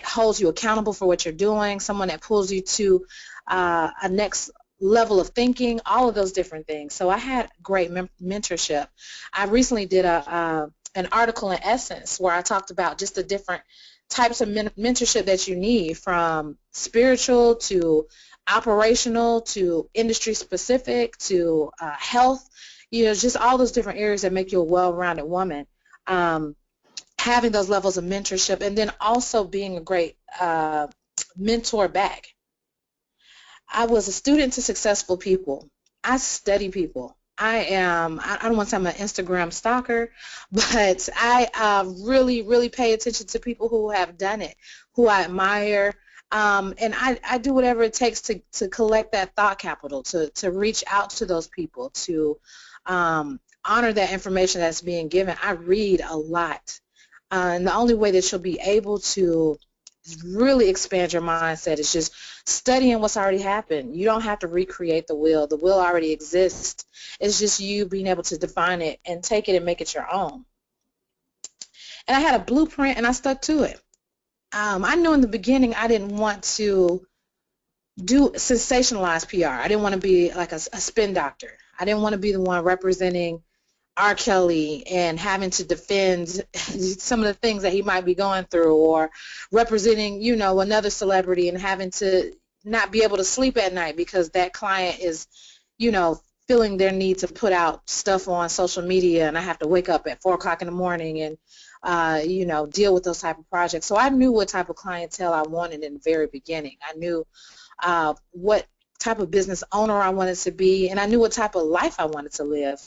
holds you accountable for what you're doing, someone that pulls you to a next level of thinking, all of those different things. So I had great mentorship. I recently did an article in Essence where I talked about just the different types of mentorship that you need, from spiritual to operational to industry specific to health, just all those different areas that make you a well-rounded woman. Having those levels of mentorship, and then also being a great mentor back. I was a student to successful people. I study people. I don't want to say I'm an Instagram stalker, but I really, really pay attention to people who have done it, who I admire, and I do whatever it takes to collect that thought capital, to reach out to those people, to honor that information that's being given. I read a lot, and the only way that you'll be able to really expand your mindset is just studying what's already happened. You don't have to recreate the wheel. The wheel already exists. It's just you being able to define it and take it and make it your own. And I had a blueprint, and I stuck to it. I knew in the beginning I didn't want to do sensationalized PR. I didn't want to be like a spin doctor. I didn't want to be the one representing R. Kelly and having to defend some of the things that he might be going through, or representing, another celebrity and having to not be able to sleep at night because that client is, feeling their need to put out stuff on social media, and I have to wake up at 4 o'clock in the morning and, deal with those type of projects. So I knew what type of clientele I wanted in the very beginning. I knew what type of business owner I wanted to be, and I knew what type of life I wanted to live.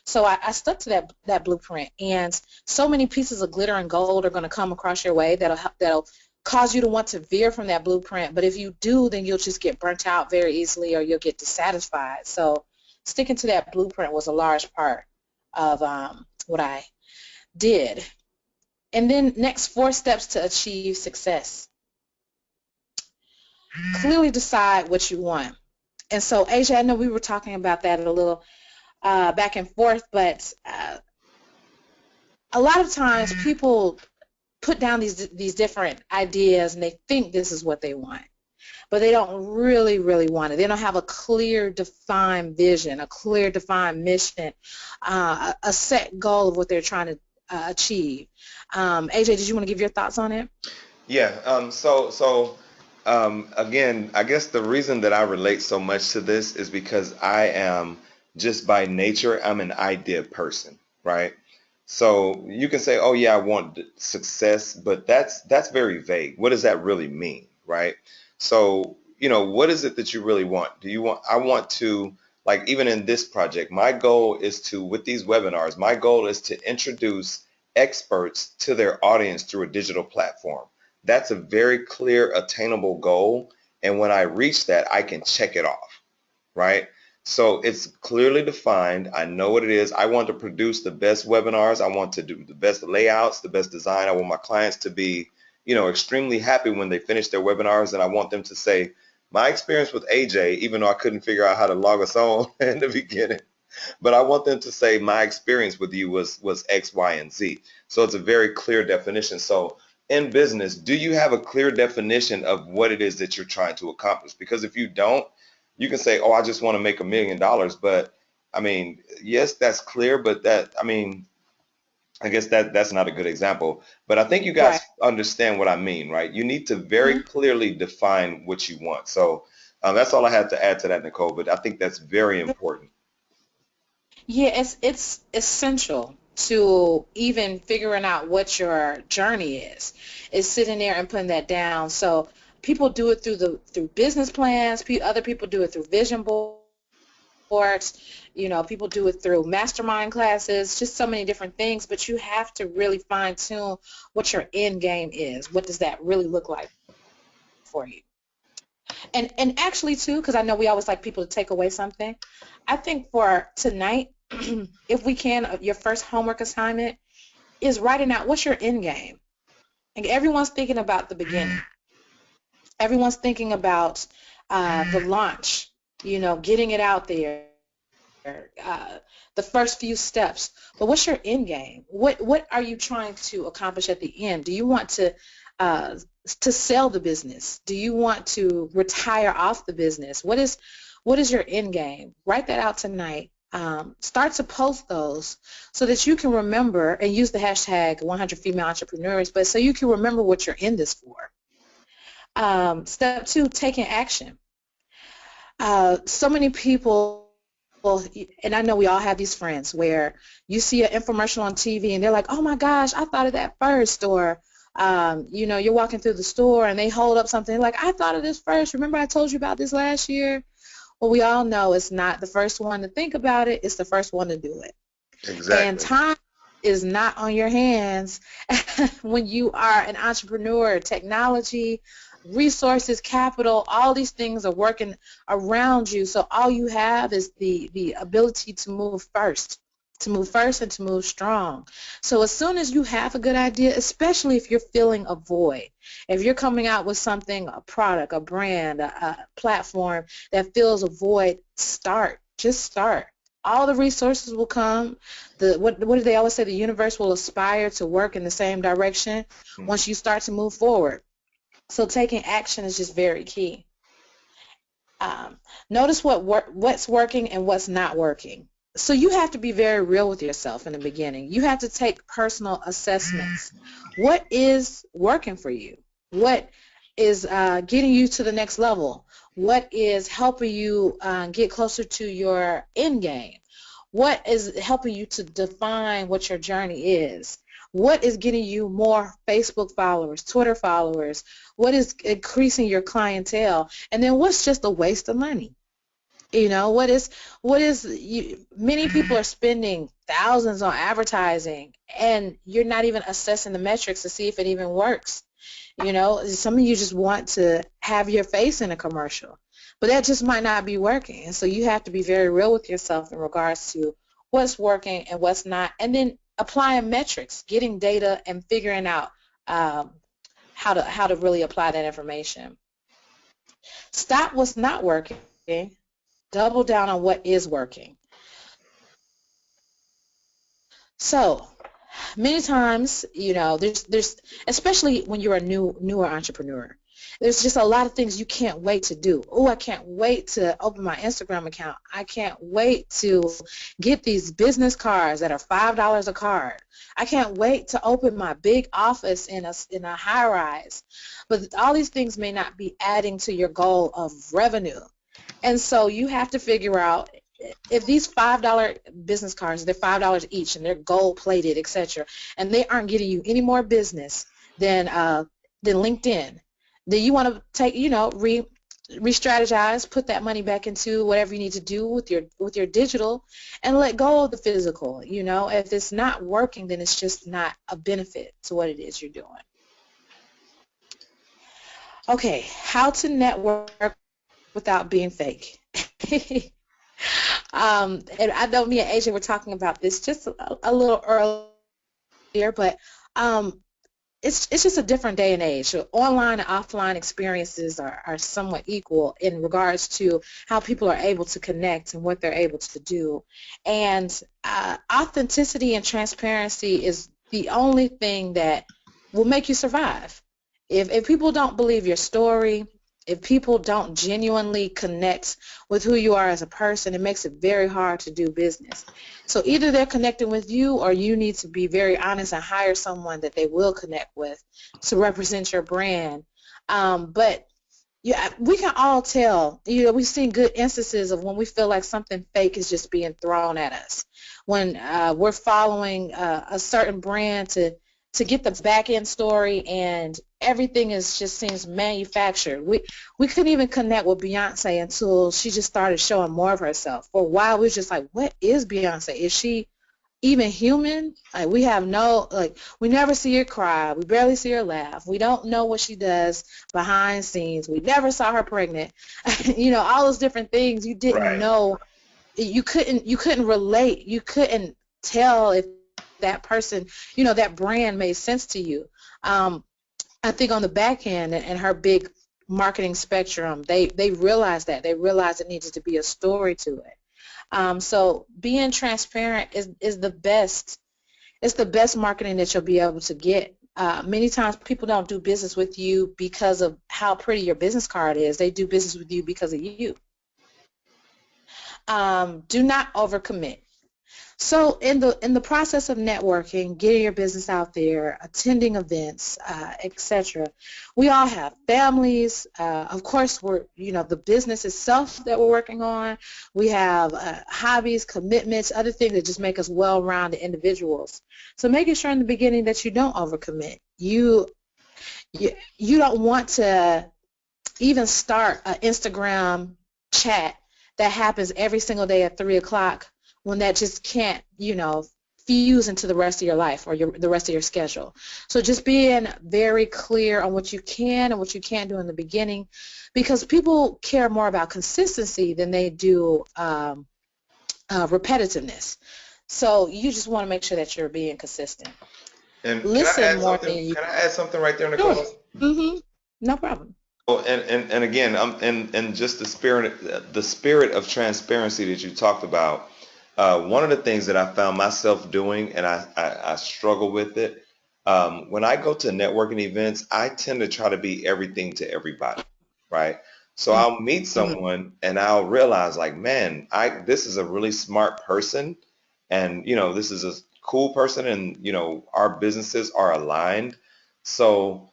So I stuck to that blueprint, and so many pieces of glitter and gold are going to come across your way that'll cause you to want to veer from that blueprint. But if you do, then you'll just get burnt out very easily, or you'll get dissatisfied. So sticking to that blueprint was a large part of what I did. And then next, 4 steps to achieve success. Clearly decide what you want. And so, Asia, I know we were talking about that a little back and forth, but a lot of times people put down these different ideas, and they think this is what they want, but they don't really, really want it. They don't have a clear, defined vision, a clear, defined mission, a set goal of what they're trying to achieve. AJ, did you want to give your thoughts on it? Yeah. Again, I guess the reason that I relate so much to this is because I am just by nature, I'm an idea person, right? So you can say, oh yeah, I want success, but that's very vague. What does that really mean, right? So, what is it that you really want? I want to, like, even in this project, my goal is to, with these webinars, my goal is to introduce experts to their audience through a digital platform. That's a very clear, attainable goal. And when I reach that, I can check it off, right? So it's clearly defined. I know what it is. I want to produce the best webinars. I want to do the best layouts, the best design. I want my clients to be, extremely happy when they finish their webinars. And I want them to say, my experience with AJ, even though I couldn't figure out how to log us on in the beginning, but I want them to say my experience with you was X, Y, and Z. So it's a very clear definition. So in business, do you have a clear definition of what it is that you're trying to accomplish? Because if you don't, you can say, oh, I just want to make $1 million. But I mean, yes, that's clear, but I guess that's not a good example. But I think you guys Right. understand what I mean, right? You need to very Mhm. clearly define what you want. So that's all I had to add to that, Nicole. But I think that's very important. Yeah, it's essential to even figuring out what your journey is sitting there and putting that down. So people do it through business plans. Other people do it through vision boards. People do it through mastermind classes. Just so many different things. But you have to really fine tune what your end game is. What does that really look like for you? And actually too, because I know we always like people to take away something. I think for tonight, if we can, your first homework assignment is writing out what's your end game. And everyone's thinking about the beginning. Everyone's thinking about the launch, getting it out there, the first few steps. But what's your end game? What are you trying to accomplish at the end? Do you want to uh, to sell the business? Do you want to retire off the business? What is your end game? Write that out tonight. Start to post those so that you can remember, and use the hashtag 100 female entrepreneurs, but so you can remember what you're in this for. Step 2, taking action. So many people, and I know we all have these friends where you see an infomercial on TV and they're like, oh my gosh, I thought of that first. Or you're walking through the store and they hold up something like, I thought of this first. Remember I told you about this last year? Well, we all know it's not the first one to think about it. It's the first one to do it. And Exactly. time is not on your hands when you are an entrepreneur. Technology, resources, capital, all these things are working around you. So all you have is the ability to move first, and to move strong. So as soon as you have a good idea, especially if you're feeling a void, if you're coming out with something, a product, a brand, a platform that fills a void, start. Just start. All the resources will come. What do they always say? The universe will aspire to work in the same direction once you start to move forward. So taking action is just very key. Notice what's working and what's not working. So you have to be very real with yourself in the beginning. You have to take personal assessments. What is working for you? What is getting you to the next level? What is helping you get closer to your end game? What is helping you to define what your journey is? What is getting you more Facebook followers, Twitter followers? What is increasing your clientele? And then what's just a waste of money? Many people are spending thousands on advertising, and you're not even assessing the metrics to see if it even works. Some of you just want to have your face in a commercial, but that just might not be working. And so you have to be very real with yourself in regards to what's working and what's not, and then applying metrics, getting data, and figuring out how to really apply that information. Stop what's not working. Double down on what is working. So many times, there's especially when you're a newer entrepreneur, there's just a lot of things you can't wait to do. Oh, I can't wait to open my Instagram account. I can't wait to get these business cards that are $5 a card. I can't wait to open my big office in a high rise. But all these things may not be adding to your goal of revenue. And so you have to figure out, if these $5 business cards, they're $5 each, and they're gold plated, etc., and they aren't getting you any more business than LinkedIn, then you want to take, re-strategize, put that money back into whatever you need to do with your digital, and let go of the physical. If it's not working, then it's just not a benefit to what it is you're doing. Okay, how to network without being fake. And I know me and AJ were talking about this just a little earlier, but it's just a different day and age. So online and offline experiences are somewhat equal in regards to how people are able to connect and what they're able to do. And authenticity and transparency is the only thing that will make you survive. If people don't believe your story, if people don't genuinely connect with who you are as a person, it makes it very hard to do business. So either they're connecting with you, or you need to be very honest and hire someone that they will connect with to represent your brand. But yeah, we can all tell, we've seen good instances of when we feel like something fake is just being thrown at us. When we're following a certain brand to get the back end story, and everything just seems manufactured. We couldn't even connect with Beyonce until she just started showing more of herself. For a while, we was just like, what is Beyonce? Is she even human? Like, we never see her cry. We barely see her laugh. We don't know what she does behind scenes. We never saw her pregnant. All those different things you didn't Right. know. You couldn't relate. You couldn't tell if that person, that brand made sense to you. I think on the back end and her big marketing spectrum, they realized that. They realized it needed to be a story to it. So being transparent is the best. It's the best marketing that you'll be able to get. Many times people don't do business with you because of how pretty your business card is. They do business with you because of you. Do not overcommit. So in the process of networking, getting your business out there, attending events, etc., we all have families. Of course, we're the business itself that we're working on. We have hobbies, commitments, other things that just make us well-rounded individuals. So making sure in the beginning that you don't overcommit. You don't want to even start an Instagram chat that happens every single day at 3 o'clock when that just can't, fuse into the rest of your life or the rest of your schedule. So just being very clear on what you can and what you can't do in the beginning, because people care more about consistency than they do repetitiveness. So you just want to make sure that you're being consistent. And can I Listen add more something? than you. Can I add something right there, Sure. Nicole? Mm-hmm. No problem. Oh, and again, and just the spirit of transparency that you talked about. One of the things that I found myself doing, and I struggle with it, when I go to networking events, I tend to try to be everything to everybody, right? So I'll meet Mm-hmm. someone and I'll realize like, man, I this is a really smart person, and this is a cool person, and our businesses are aligned. So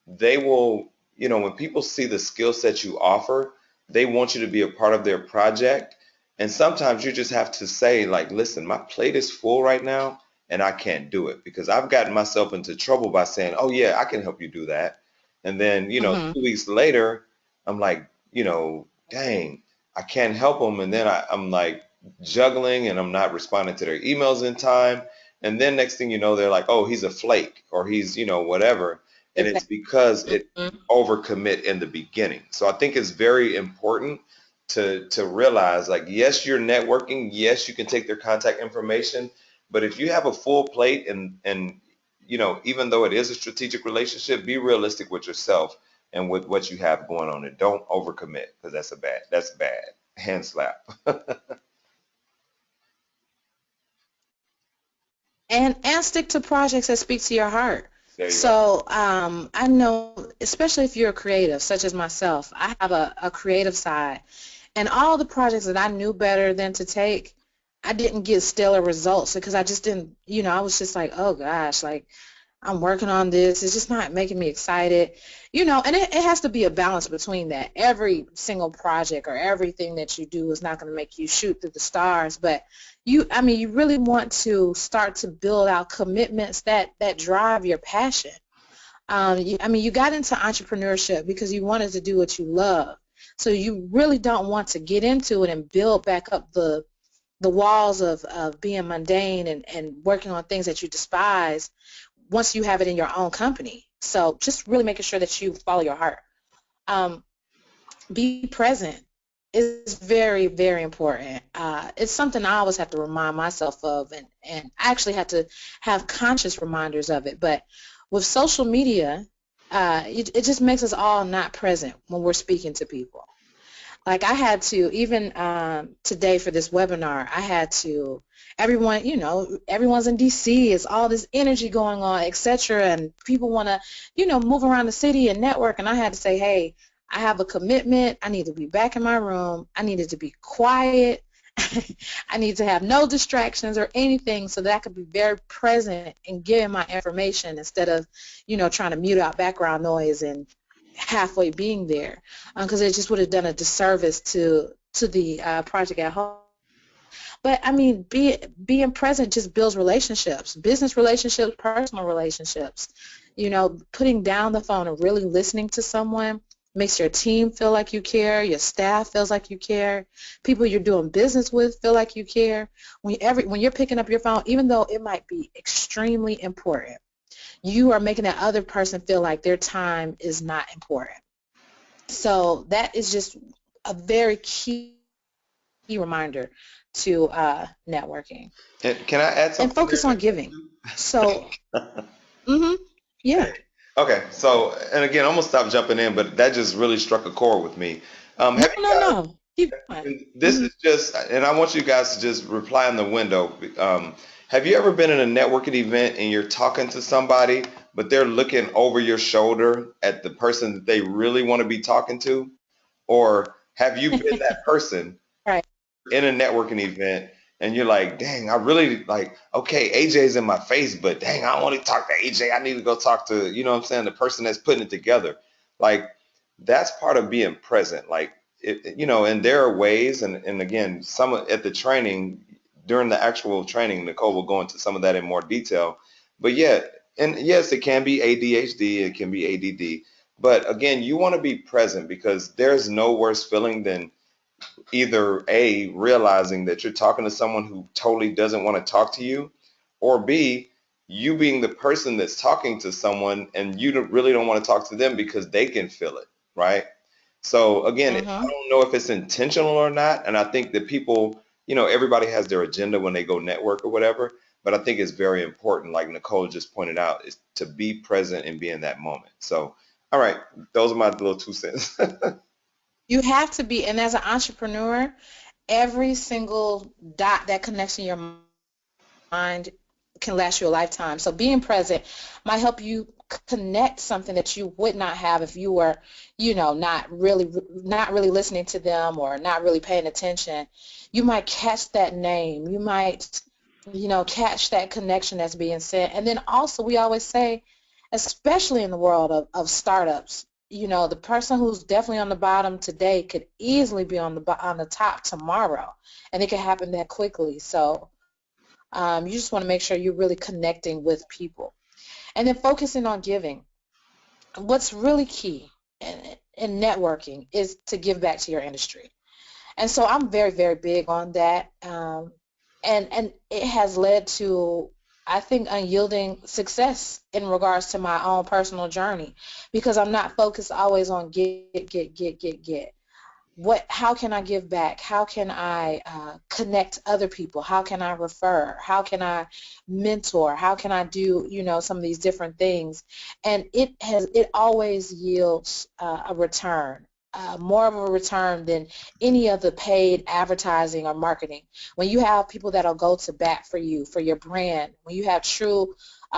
they will, when people see the skill set you offer, they want you to be a part of their project. And sometimes you just have to say, like, listen, my plate is full right now and I can't do it, because I've gotten myself into trouble by saying, oh, yeah, I can help you do that. And then, Mm-hmm. 2 weeks later, I'm like, dang, I can't help them. And then I'm like juggling and I'm not responding to their emails in time. And then next thing you know, they're like, oh, he's a flake, or he's, whatever. And it's because it Exactly. overcommit in the beginning. So I think it's very important to realize, like, yes, you're networking, yes, you can take their contact information, but if you have a full plate, and even though it is a strategic relationship, be realistic with yourself and with what you have going on, and don't overcommit, because that's bad. Hand slap. And stick to projects that speak to your heart. There you go. So I know, especially if you're a creative, such as myself, I have a creative side, and all the projects that I knew better than to take, I didn't get stellar results because I just didn't, I was just like, oh gosh, like I'm working on this. It's just not making me excited, and it has to be a balance between that. Every single project or everything that you do is not going to make you shoot through the stars, but you really want to start to build out commitments that drive your passion. You got into entrepreneurship because you wanted to do what you love. So you really don't want to get into it and build back up the walls of being mundane and working on things that you despise once you have it in your own company. So just really making sure that you follow your heart. Um, be present is very, very important. It's something I always have to remind myself of, and I actually have to have conscious reminders of it. But with social media, it just makes us all not present when we're speaking to people. Like I had to, even today for this webinar, I had to, everyone, everyone's in DC, it's all this energy going on, etc. And people want to, move around the city and network. And I had to say, hey, I have a commitment. I need to be back in my room. I needed to be quiet. I need to have no distractions or anything so that I could be very present and giving my information instead of, trying to mute out background noise and halfway being there, because it just would have done a disservice to the project at home. But I mean, being present just builds relationships, business relationships, personal relationships. Putting down the phone and really listening to someone makes your team feel like you care, your staff feels like you care, people you're doing business with feel like you care. When you're picking up your phone, even though it might be extremely important, you are making that other person feel like their time is not important. So that is just a very key reminder to networking. And can I add And something there, focus on giving. So, mm-hmm, yeah. Nicole? Okay, so, and again, I'm gonna stop jumping in, but that just really struck a chord with me. No, Have you no, guys? no. Keep going. And this Mm-hmm. is just, and I want you guys to just reply in the window. Have you ever been in a networking event and you're talking to somebody, but they're looking over your shoulder at the person that they really want to be talking to? Or have you been that person Right. in a networking event and you're like, dang, I really like, okay, AJ's in my face, but dang, I don't want to talk to AJ. I need to go talk to, you know what I'm saying, the person that's putting it together. Like, that's part of being present. Like, and there are ways, and again, at the training, during the actual training, Nicole will go into some of that in more detail. But yeah, and yes, it can be ADHD, it can be ADD. But again, you want to be present because there's no worse feeling than either A, realizing that you're talking to someone who totally doesn't want to talk to you, or B, you being the person that's talking to someone and you really don't want to talk to them because they can feel it, right? So again, I Mm-hmm. don't know if it's intentional or not, and I think that people, everybody has their agenda when they go network or whatever, but I think it's very important, like Nicole just pointed out, is to be present and be in that moment. So, all right, those are my little 2 cents. You have to be, and as an entrepreneur, every single dot that connects in your mind can last you a lifetime. So being present might help you connect something that you would not have if you were, not really listening to them or not really paying attention. You might catch that name. You might, catch that connection that's being said. And then also we always say, especially in the world of startups, the person who's definitely on the bottom today could easily be on the top tomorrow, and it can happen that quickly. So you just want to make sure you're really connecting with people. And then focusing on giving. What's really key in networking is to give back to your industry. And so I'm very, very big on that. And it has led to, I think, unyielding success in regards to my own personal journey because I'm not focused always on get. How can I give back? How can I connect other people? How can I refer? How can I mentor? How can I do, some of these different things? And it always yields a return, more of a return than any of the paid advertising or marketing. When you have people that'll go to bat for you, for your brand, when you have true,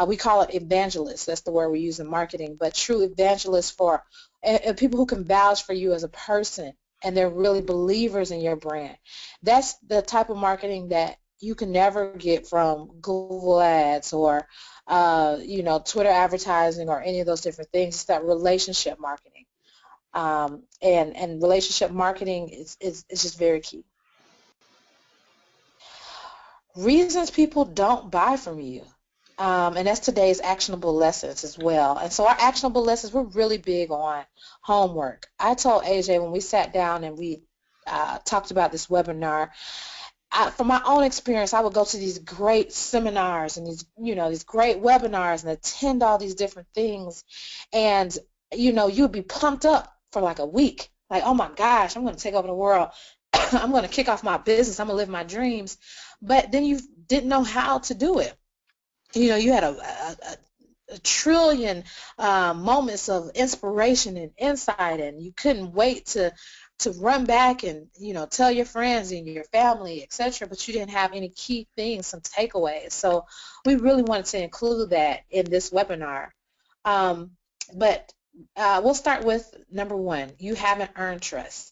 we call it evangelists, that's the word we use in marketing, but true evangelists for and people who can vouch for you as a person, and they're really believers in your brand. That's the type of marketing that you can never get from Google Ads or Twitter advertising or any of those different things. It's that relationship marketing. And relationship marketing is just very key. Reasons people don't buy from you. And that's today's actionable lessons as well. And so our actionable lessons, we're really big on homework. I told AJ when we sat down and we talked about this webinar, from my own experience, I would go to these great seminars and these great webinars and attend all these different things. And, you would be pumped up for like a week. Like, oh my gosh, I'm going to take over the world. I'm going to kick off my business. I'm going to live my dreams. But then you didn't know how to do it. You had a trillion moments of inspiration and insight, and you couldn't wait to run back and tell your friends and your family, etc. But you didn't have any key things, some takeaways. So we really wanted to include that in this webinar. But we'll start with number one. You haven't earned trust.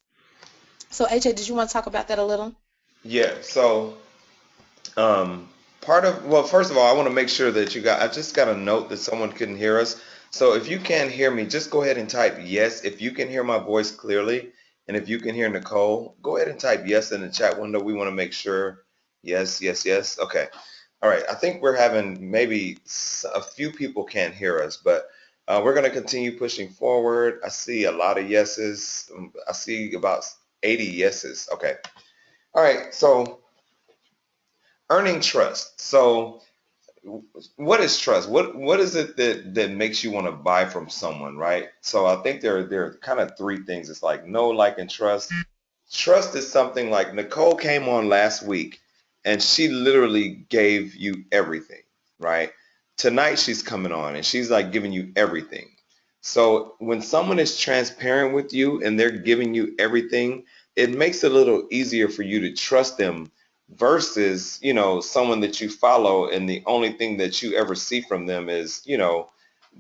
So AJ, did you want to talk about that a little? Yeah, so Um, well, first of all, I want to make sure that I just got a note that someone couldn't hear us. So if you can't hear me, just go ahead and type yes. If you can hear my voice clearly, and if you can hear Nicole, go ahead and type yes in the chat window. We want to make sure. Yes, yes, yes. Okay. All right. I think we're having maybe a few people can't hear us, but we're going to continue pushing forward. I see a lot of yeses. I see about 80 yeses. Okay. All right. So earning trust. So what is trust? What is it that makes you want to buy from someone, right? So I think there are kind of three things. It's like know, like, and trust. Trust is something like Nicole came on last week and she literally gave you everything, right? Tonight she's coming on and she's like giving you everything. So when someone is transparent with you and they're giving you everything, it makes it a little easier for you to trust them versus, someone that you follow and the only thing that you ever see from them is,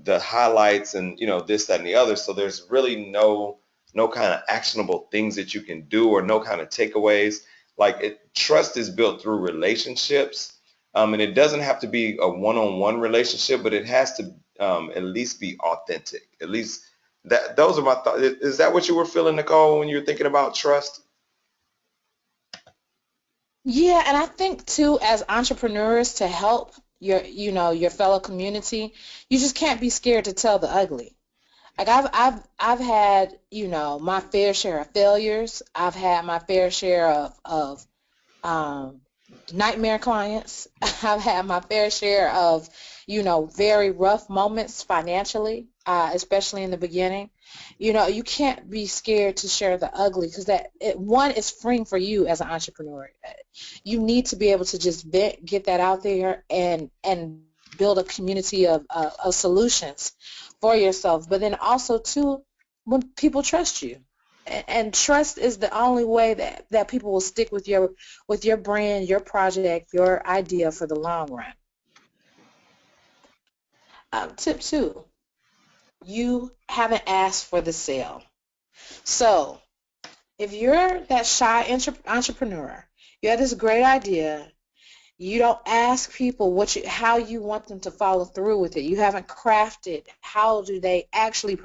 the highlights and this, that, and the other. So there's really no kind of actionable things that you can do or no kind of takeaways. Like trust is built through relationships, and it doesn't have to be a one-on-one relationship, but it has to at least be authentic. At least those are my thoughts. Is that what you were feeling, Nicole, when you were thinking about trust? Yeah, and I think too, as entrepreneurs, to help your fellow community, you just can't be scared to tell the ugly. Like I've had, my fair share of failures. I've had my fair share of um, nightmare clients. I've had my fair share of, very rough moments financially, especially in the beginning. You can't be scared to share the ugly because one is freeing for you as an entrepreneur. You need to be able to just get that out there and build a community of solutions for yourself. But then also too, when people trust you. And trust is the only way that people will stick with your brand, your project, your idea for the long run. Tip two, you haven't asked for the sale. So if you're that shy entrepreneur, you have this great idea, you don't ask people how you want them to follow through with it. You haven't crafted how do they actually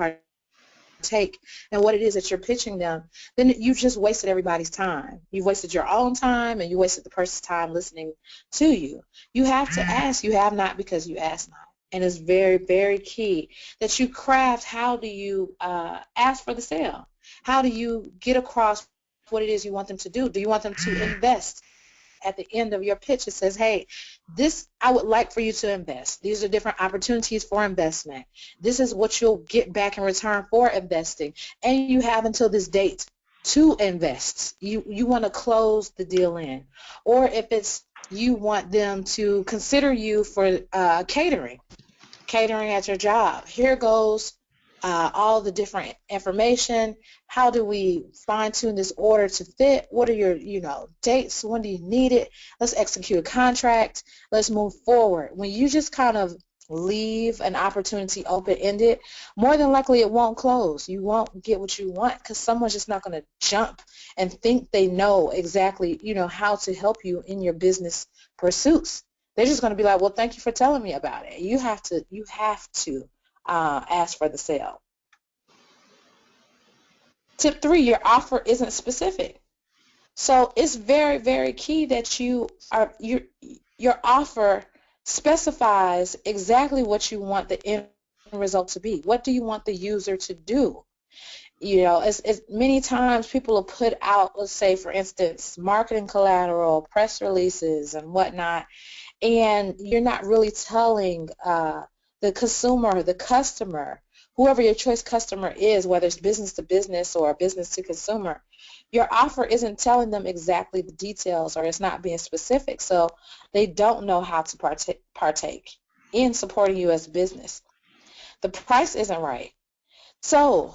take and what it is that you're pitching them, then you just wasted everybody's time. You've wasted your own time and you wasted the person's time listening to you. You have to ask. You have not because you ask not. And it's very, very key that you craft how do you ask for the sale? How do you get across what it is you want them to do? Do you want them to invest? At the end of your pitch, it says, hey, this I would like for you to invest. These are different opportunities for investment. This is what you'll get back in return for investing. And you have until this date to invest. You want to close the deal in. Or if it's you want them to consider you for catering at your job. Here goes all the different information. How do we fine tune this order to fit? What are your, dates? When do you need it? Let's execute a contract. Let's move forward. When you just kind of leave an opportunity open-ended, more than likely it won't close. You won't get what you want because someone's just not going to jump and think they know exactly, how to help you in your business pursuits. They're just going to be like, well, thank you for telling me about it. You have to ask for the sale. Tip three, your offer isn't specific. So it's very, very key that your offer specifies exactly what you want the end result to be. What do you want the user to do? As many times people will put out, let's say, for instance, marketing collateral, press releases, and whatnot, and you're not really telling the consumer, the customer, whoever your choice customer is, whether it's business to business or business to consumer, your offer isn't telling them exactly the details or it's not being specific, so they don't know how to partake in supporting you as a business. The price isn't right. So,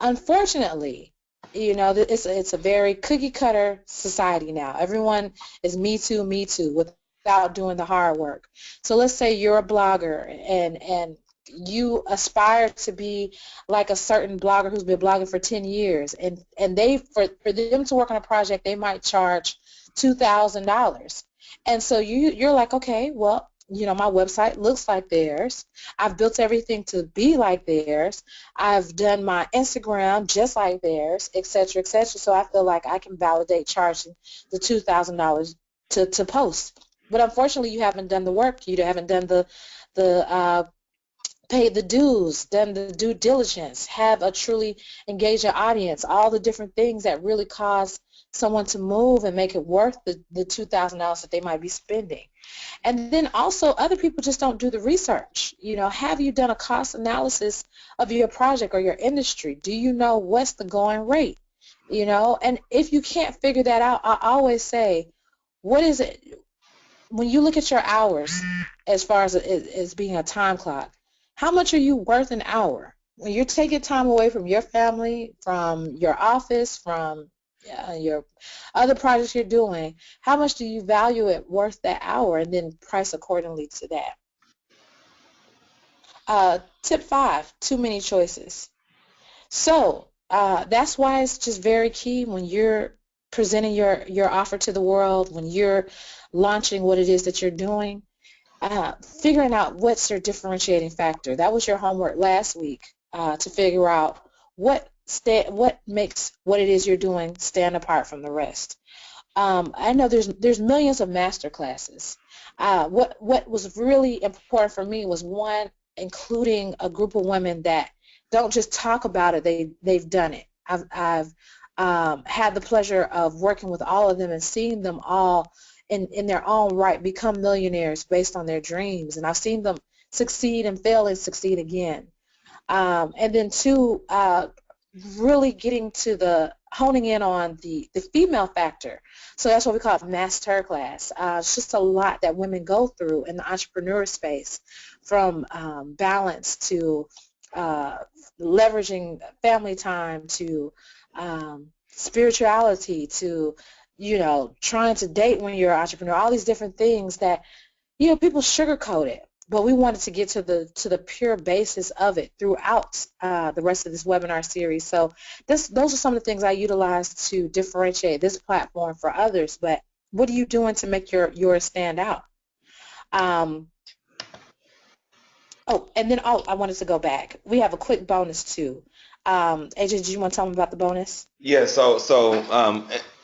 unfortunately, it's a very cookie cutter society now. Everyone is me too, without doing the hard work. So let's say you're a blogger and you aspire to be like a certain blogger who's been blogging for 10 years, and they for them to work on a project, they might charge $2,000. And so you're like, okay, well, my website looks like theirs. I've built everything to be like theirs. I've done my Instagram just like theirs, et cetera, et cetera. So I feel like I can validate charging the $2,000 to post. But unfortunately, you haven't done the work. You haven't done the paid the dues, done the due diligence, have a truly engaged audience, all the different things that really cause someone to move and make it worth the $2,000 that they might be spending. And then also other people just don't do the research. Have you done a cost analysis of your project or your industry? Do you know what's the going rate? And if you can't figure that out, I always say, what is it? When you look at your hours, as far as being a time clock, how much are you worth an hour? When you're taking time away from your family, from your office, from your other projects you're doing, how much do you value it worth that hour, and then price accordingly to that. Tip five, too many choices. So that's why it's just very key when you're presenting your offer to the world, when you're launching what it is that you're doing, figuring out what's your differentiating factor. That was your homework last week, to figure out what makes what it is you're doing stand apart from the rest. I know there's millions of master classes. What was really important for me was one, including a group of women that don't just talk about it, they've done it. I've had the pleasure of working with all of them and seeing them all in their own right become millionaires based on their dreams, and I've seen them succeed and fail and succeed again. And then two, really getting to the honing in on the female factor. So that's what we call it master class. It's just a lot that women go through in the entrepreneur space, from balance to uh, leveraging family time to spirituality to, trying to date when you're an entrepreneur, all these different things that, people sugarcoat it, but we wanted to get to the pure basis of it throughout the rest of this webinar series. So those are some of the things I utilize to differentiate this platform for others. But what are you doing to make yours stand out? Um, I wanted to go back. We have a quick bonus too. AJ, do you want to tell me about the bonus? Yeah,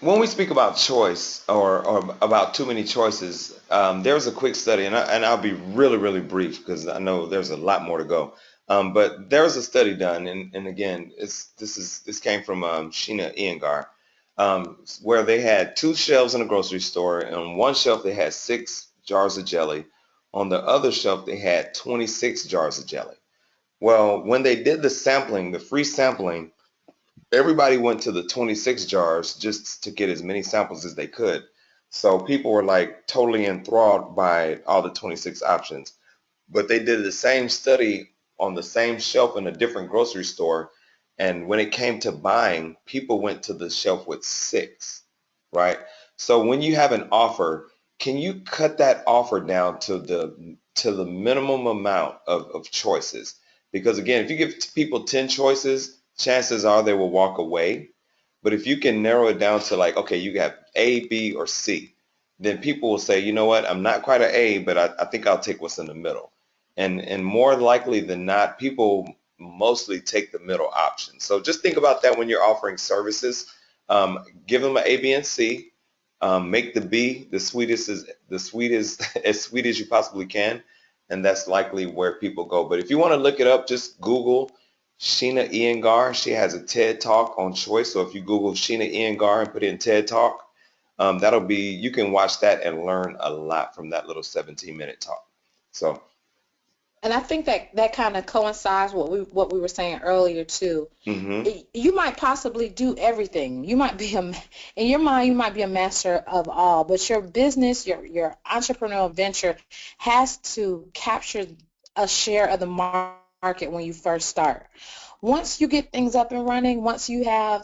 when we speak about choice or about too many choices, there was a quick study, and I'll be really, really brief because I know there's a lot more to go. But there was a study done, and again, this came from Sheena Iyengar, where they had two shelves in a grocery store, and on one shelf they had 6 jars of jelly, on the other shelf they had 26 jars of jelly. Well, when they did the sampling, the free sampling, everybody went to the 26 jars just to get as many samples as they could. So people were like totally enthralled by all the 26 options. But they did the same study on the same shelf in a different grocery store. And when it came to buying, people went to the shelf with 6, right? So when you have an offer, can you cut that offer down to the minimum amount of choices? Because again, if you give people 10 choices, chances are they will walk away. But if you can narrow it down to like, okay, you have A, B, or C, then people will say, you know what, I'm not quite an A, but I think I'll take what's in the middle. And more likely than not, people mostly take the middle option. So just think about that when you're offering services. Give them an A, B, and C. Make the B the sweetest as sweet as you possibly can, and that's likely where people go. But if you want to look it up, just Google Sheena Iyengar. She has a TED Talk on choice. So if you Google Sheena Iyengar and put in TED Talk, that'll be you can watch that and learn a lot from that little 17-minute talk. So, And I think that kind of coincides what we were saying earlier too. hmm You might possibly do everything. In your mind, you might be a master of all, but your business, your entrepreneurial venture has to capture a share of the market when you first start. Once you get things up and running, once you have,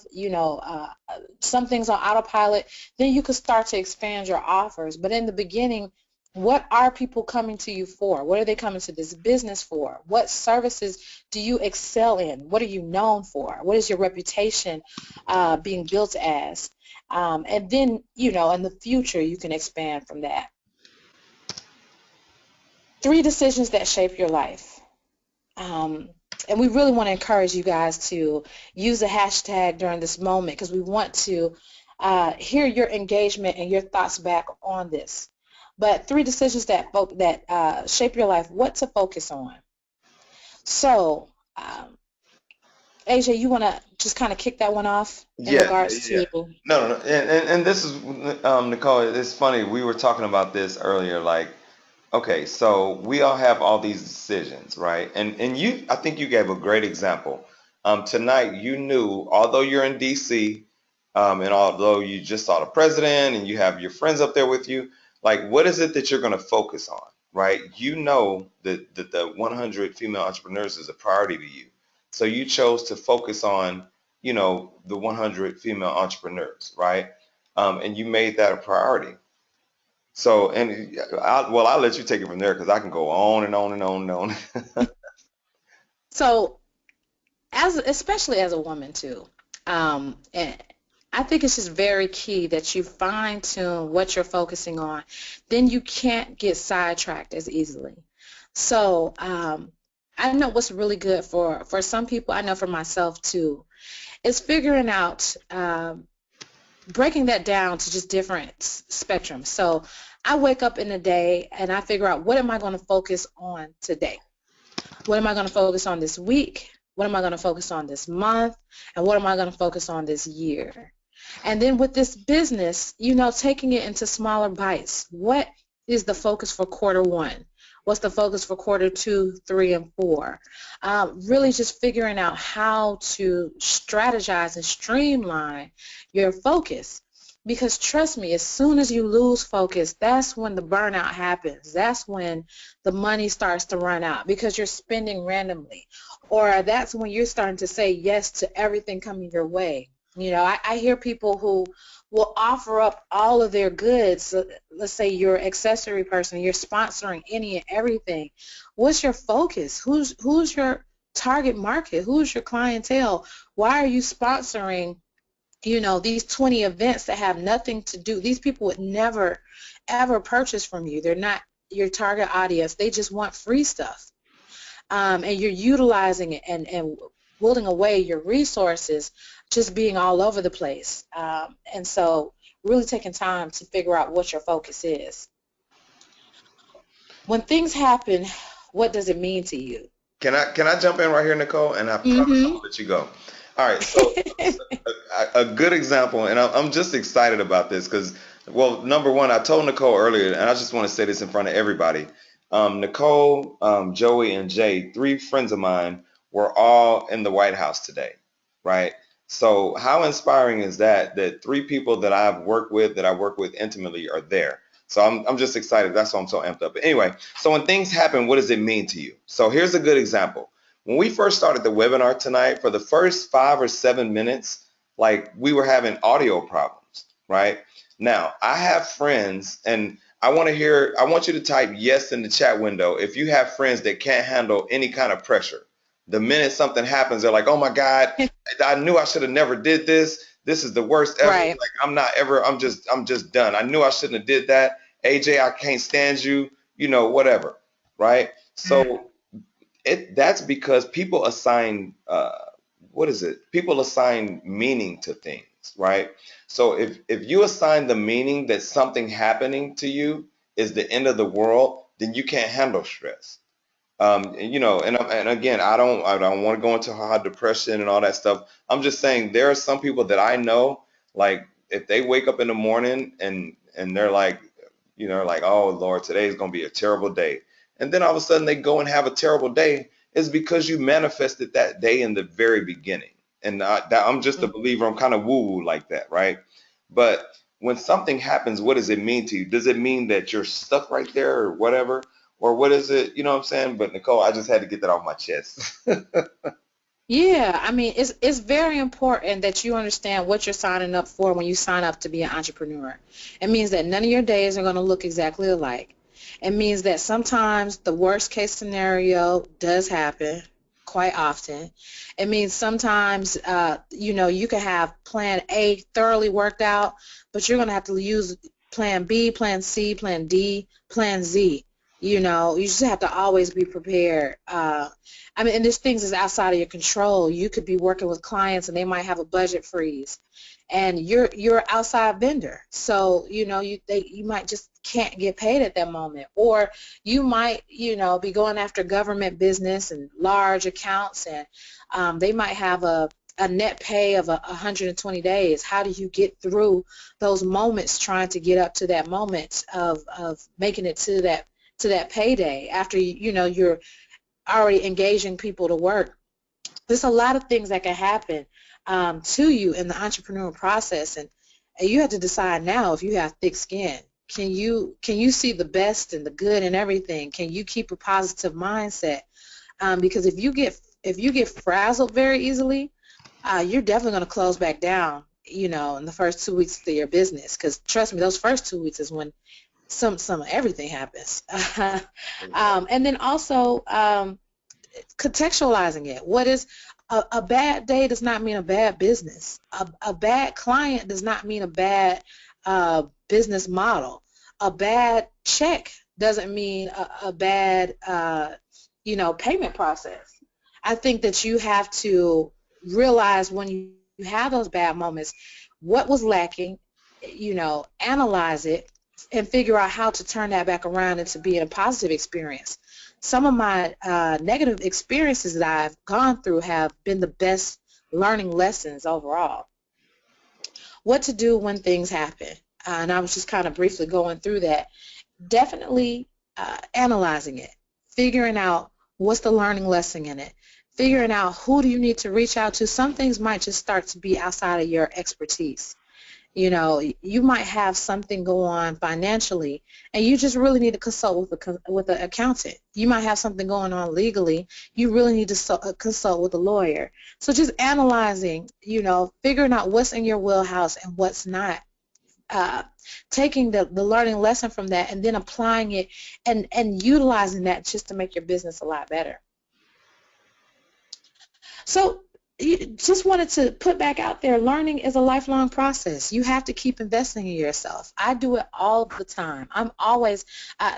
some things on autopilot, then you can start to expand your offers. But in the beginning, what are people coming to you for? What are they coming to this business for? What services do you excel in? What are you known for? What is your reputation being built as? And then, in the future, you can expand from that. 3 decisions that shape your life. Um, and we really want to encourage you guys to use a hashtag during this moment because we want to hear your engagement and your thoughts back on this. But 3 decisions that shape your life, what to focus on. So, AJ, you want to just kind of kick that one off in yeah, regards yeah. to, No, no, no. And this is Nicole. It's funny. We were talking about this earlier. Like, okay, so we all have all these decisions, right? And I think you gave a great example. Tonight, you knew, although you're in DC, and although you just saw the president and you have your friends up there with you, like, what is it that you're going to focus on, right? You know that the 100 female entrepreneurs is a priority to you. So you chose to focus on, the 100 female entrepreneurs, right? And you made that a priority. So, and I'll let you take it from there because I can go on and on and on and on. So especially as a woman too, and I think it's just very key that you fine tune what you're focusing on. Then you can't get sidetracked as easily. So I know what's really good for some people. I know for myself too. Is figuring out breaking that down to just different spectrums. So I wake up in the day and I figure out what am I going to focus on today? What am I going to focus on this week? What am I going to focus on this month? And what am I going to focus on this year? And then with this business, taking it into smaller bites. What is the focus for quarter one? What's the focus for quarter 2, 3, and 4? Really just figuring out how to strategize and streamline your focus. Because trust me, as soon as you lose focus, that's when the burnout happens. That's when the money starts to run out because you're spending randomly. Or that's when you're starting to say yes to everything coming your way. I hear people who will offer up all of their goods. Let's say you're an accessory person, you're sponsoring any and everything. What's your focus? Who's your target market? Who's your clientele? Why are you sponsoring these 20 events that have nothing to do? These people would never, ever purchase from you. They're not your target audience. They just want free stuff. And you're utilizing it and willing away your resources, just being all over the place. And so really taking time to figure out what your focus is. When things happen, what does it mean to you? Can I jump in right here, Nicole? And I promise I'll let you go. All right. So a good example, and I'm just excited about this because, well, number one, I told Nicole earlier, and I just want to say this in front of everybody. Nicole, Joey, and Jay, 3 friends of mine, were all in the White House today, right? So how inspiring is that? That 3 people that I've worked with, that I work with intimately, are there. So I'm just excited. That's why I'm so amped up. But anyway, so when things happen, what does it mean to you? So here's a good example. When we first started the webinar tonight, for the first 5 or 7 minutes, like, we were having audio problems, right? Now, I have friends, and I want you to type yes in the chat window if you have friends that can't handle any kind of pressure. The minute something happens, they're like, oh my God, I knew I should have never did this. This is the worst ever. Right. Like, I'm just done. I knew I shouldn't have did that. AJ, I can't stand you, whatever. Right? So that's because people assign people assign meaning to things, right? So if you assign the meaning that something happening to you is the end of the world, then you can't handle stress. And again, I don't want to go into hard depression and all that stuff. I'm just saying there are some people that I know, like, if they wake up in the morning and they're like, like, oh Lord, today's gonna be a terrible day, and then all of a sudden they go and have a terrible day, is because you manifested that day in the very beginning. And I'm just a believer. I'm kind of woo-woo like that, right? But when something happens, what does it mean to you? Does it mean that you're stuck right there or whatever? Or what is it? You know what I'm saying? But Nicole, I just had to get that off my chest. Yeah, I mean, it's very important that you understand what you're signing up for when you sign up to be an entrepreneur. It means that none of your days are going to look exactly alike. It means that sometimes the worst case scenario does happen quite often. It means sometimes, you can have plan A thoroughly worked out, but you're going to have to use plan B, plan C, plan D, plan Z. You just have to always be prepared. And there's things that's outside of your control. You could be working with clients and they might have a budget freeze, and you're an outside vendor, so you might just can't get paid at that moment, or you might be going after government business and large accounts, and they might have a net pay of 120 days. How do you get through those moments trying to get up to that moment of making it to that payday after you're already engaging people to work? There's a lot of things that can happen to you in the entrepreneurial process, and you have to decide now if you have thick skin. Can you see the best and the good in everything? Can you keep a positive mindset? Because if you get frazzled very easily, you're definitely going to close back down, in the first 2 weeks of your business. Because trust me, those first 2 weeks is when some of everything happens. And then also, contextualizing it. What is a bad day does not mean a bad business. A bad client does not mean a bad business model. A bad check doesn't mean a bad payment process. I think that you have to realize when you have those bad moments, what was lacking, analyze it and figure out how to turn that back around into being a positive experience. Some of my negative experiences that I've gone through have been the best learning lessons overall. What to do when things happen. And I was just kind of briefly going through that. Definitely analyzing it, figuring out what's the learning lesson in it, figuring out who do you need to reach out to. Some things might just start to be outside of your expertise. You might have something go on financially, and you just really need to consult with an accountant. You might have something going on legally. You really need to consult with a lawyer. So just analyzing, figuring out what's in your wheelhouse and what's not. Taking the learning lesson from that and then applying it and utilizing that just to make your business a lot better. So just wanted to put back out there, learning is a lifelong process. You have to keep investing in yourself. I do it all the time. I'm always,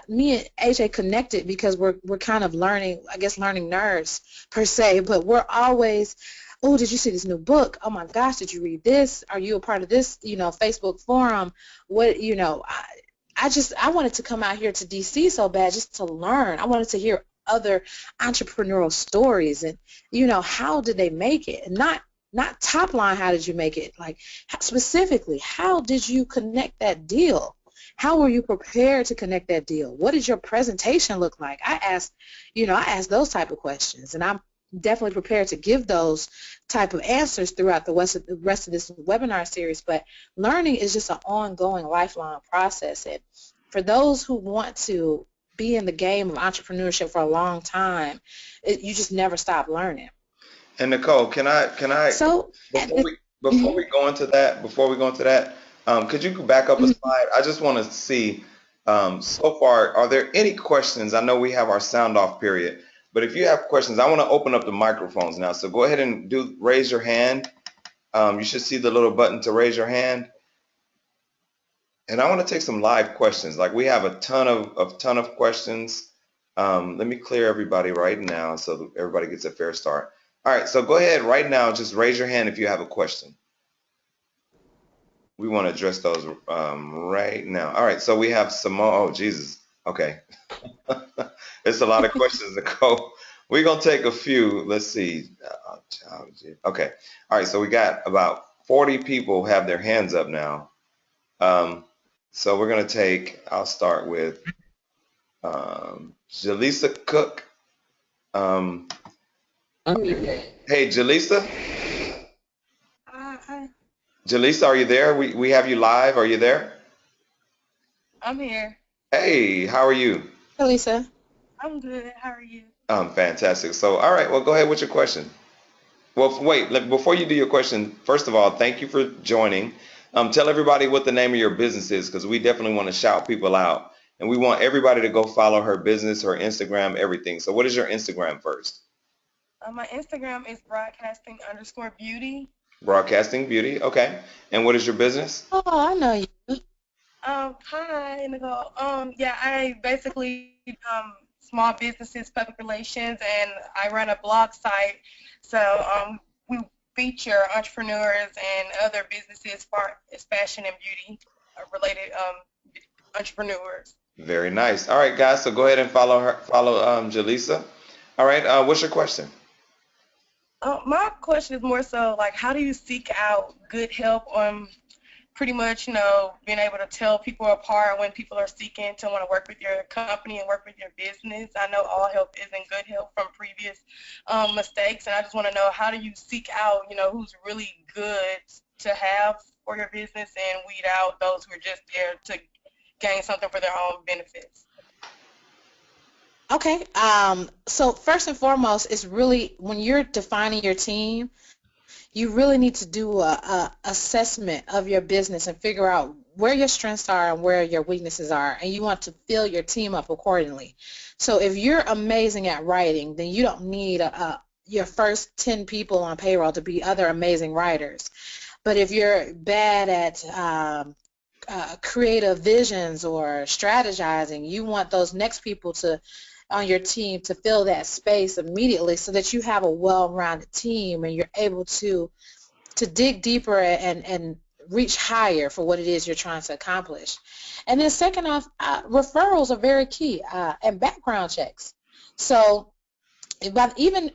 me and AJ connected because we're kind of learning nerds per se, but we're always, oh, did you see this new book? Oh my gosh, did you read this? Are you a part of this, Facebook forum? What, I wanted to come out here to DC so bad just to learn. I wanted to hear other entrepreneurial stories and, how did they make it? And not top line, how did you make it? Like specifically, how did you connect that deal? How were you prepared to connect that deal? What did your presentation look like? I asked those type of questions, and I'm definitely prepared to give those type of answers throughout the rest of this webinar series. But learning is just an ongoing, lifelong process. And for those who want to be in the game of entrepreneurship for a long time, you just never stop learning. And Nicole, can I So before we go into that, could you back up a slide? I just want to see, so far, are there any questions? I know we have our sound off period, but if you have questions, I want to open up the microphones now. So go ahead and raise your hand. You should see the little button to raise your hand. And I want to take some live questions. Like we have a ton of questions. Let me clear everybody right now so that everybody gets a fair start. All right, so go ahead right now. Just raise your hand if you have a question. We want to address those right now. All right, so we have Simone. Oh, Jesus. Okay. It's a lot of questions, Nicole. We're going to take a few. Let's see. Okay. All right, so we got about 40 people have their hands up now. So we're going to I'll start with Jaleesa Cook. Hey, Jaleesa. Hi. Jaleesa, are you there? We have you live. Are you there? I'm here. Hey, how are you? Lisa. I'm good. How are you? Fantastic. So, all right, well, go ahead with your question. Well, wait, before you do your question, first of all, thank you for joining. Tell everybody what the name of your business is, because we definitely want to shout people out. And we want everybody to go follow her business, her Instagram, everything. So what is your Instagram first? My Instagram is broadcasting_beauty. Broadcasting Beauty, okay. And what is your business? Oh, I know you. Hi, Nicole. Yeah, I basically small businesses, public relations, and I run a blog site. So we feature entrepreneurs and other businesses for fashion and beauty related entrepreneurs. Very nice. All right, guys. So go ahead and follow Jaleesa. All right. What's your question? My question is more so like, how do you seek out good help on pretty much, being able to tell people apart when people are seeking to want to work with your company and work with your business? I know all help isn't good help from previous mistakes, and I just want to know, how do you seek out, who's really good to have for your business and weed out those who are just there to gain something for their own benefits? Okay. So first and foremost, it's really when you're defining your team, you really need to do a assessment of your business and figure out where your strengths are and where your weaknesses are, and you want to fill your team up accordingly. So if you're amazing at writing, then you don't need your first 10 people on payroll to be other amazing writers. But if you're bad at creative visions or strategizing, you want those next people to on your team to fill that space immediately so that you have a well-rounded team and you're able to dig deeper and reach higher for what it is you're trying to accomplish. And then second off, referrals are very key, and background checks. So but even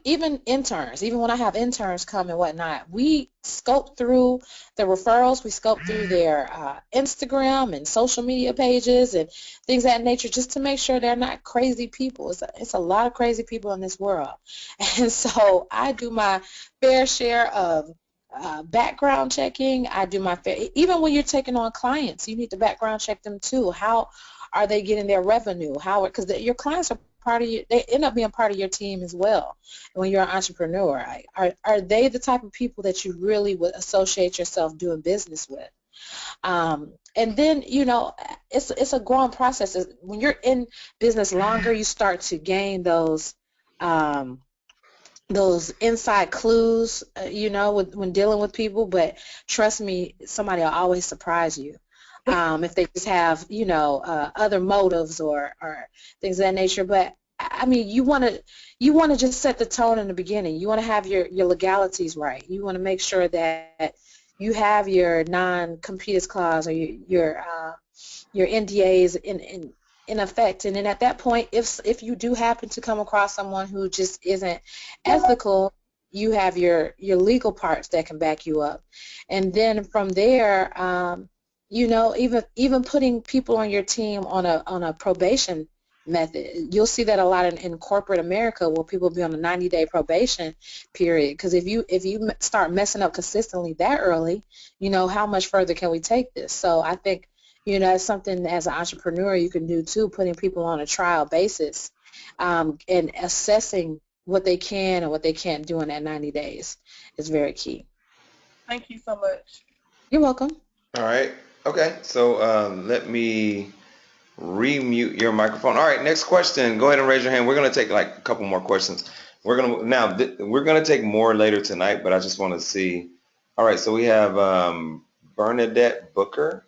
interns, even when I have interns come and whatnot, we scope through the referrals, we scope through their Instagram and social media pages and things of that nature, just to make sure they're not crazy people. It's a lot of crazy people in this world, and so I do my fair share of background checking. I do my fair, even when you're taking on clients, you need to background check them too. How are they getting their revenue? How, because your clients are part of you, they end up being part of your team as well. When you're an entrepreneur, are they the type of people that you really would associate yourself doing business with? And then, you know, it's a growing process. When you're in business longer, you start to gain those inside clues, you know, when dealing with people. But trust me, somebody will always surprise you. If they just have, you know, other motives or things of that nature. But I mean, you want to just set the tone in the beginning. You want to have your legalities right. You want to make sure that you have your non-compete clause or your NDAs in effect. And then at that point, if you do happen to come across someone who just isn't ethical, you have your legal parts that can back you up. And then from there, you know, even putting people on your team on a probation method. You'll see that a lot in corporate America, where people be on a 90-day probation period. Because if you start messing up consistently that early, you know, how much further can we take this? So I think, you know, it's something as an entrepreneur you can do too, putting people on a trial basis, and assessing what they can and what they can't do in that 90 days is very key. Thank you so much. You're welcome. All right. Okay. So let me remute your microphone. All right. Next question. Go ahead and raise your hand. We're going to take like a couple more questions. We're going to take more later tonight, but I just want to see. All right. So we have Bernadette Booker.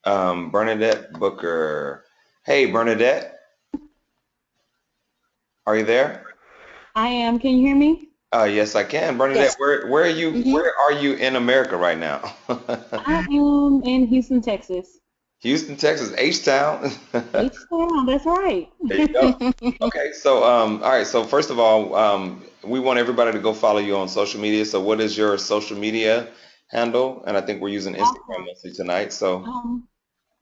Bernadette Booker. Hey, Bernadette. Are you there? I am. Can you hear me? Yes, I can. Bernadette, Yes. where are you? Mm-hmm. Where are you in America right now? I am in Houston, Texas. Houston, Texas, H-Town. H-Town, that's right. There you go. Okay, so all right. So first of all, we want everybody to go follow you on social media. So what is your social media handle? And I think we're using Instagram Awesome. mostly tonight. So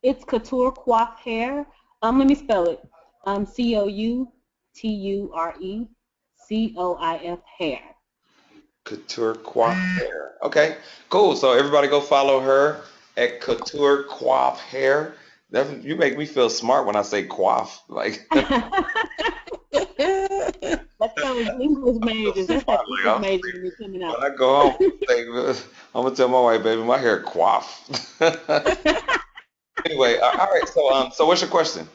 It's Couture Coif Hair. Let me spell it. COUTURECOIF Hair. Couture Coif Hair. Okay, cool. So everybody go follow her at Couture Coif Hair. You make me feel smart when I say coif. Like That's those English majors. That's that English major you're coming out. when I go home, I'm gonna tell my wife, baby, my hair coif. Anyway, all right. So what's your question?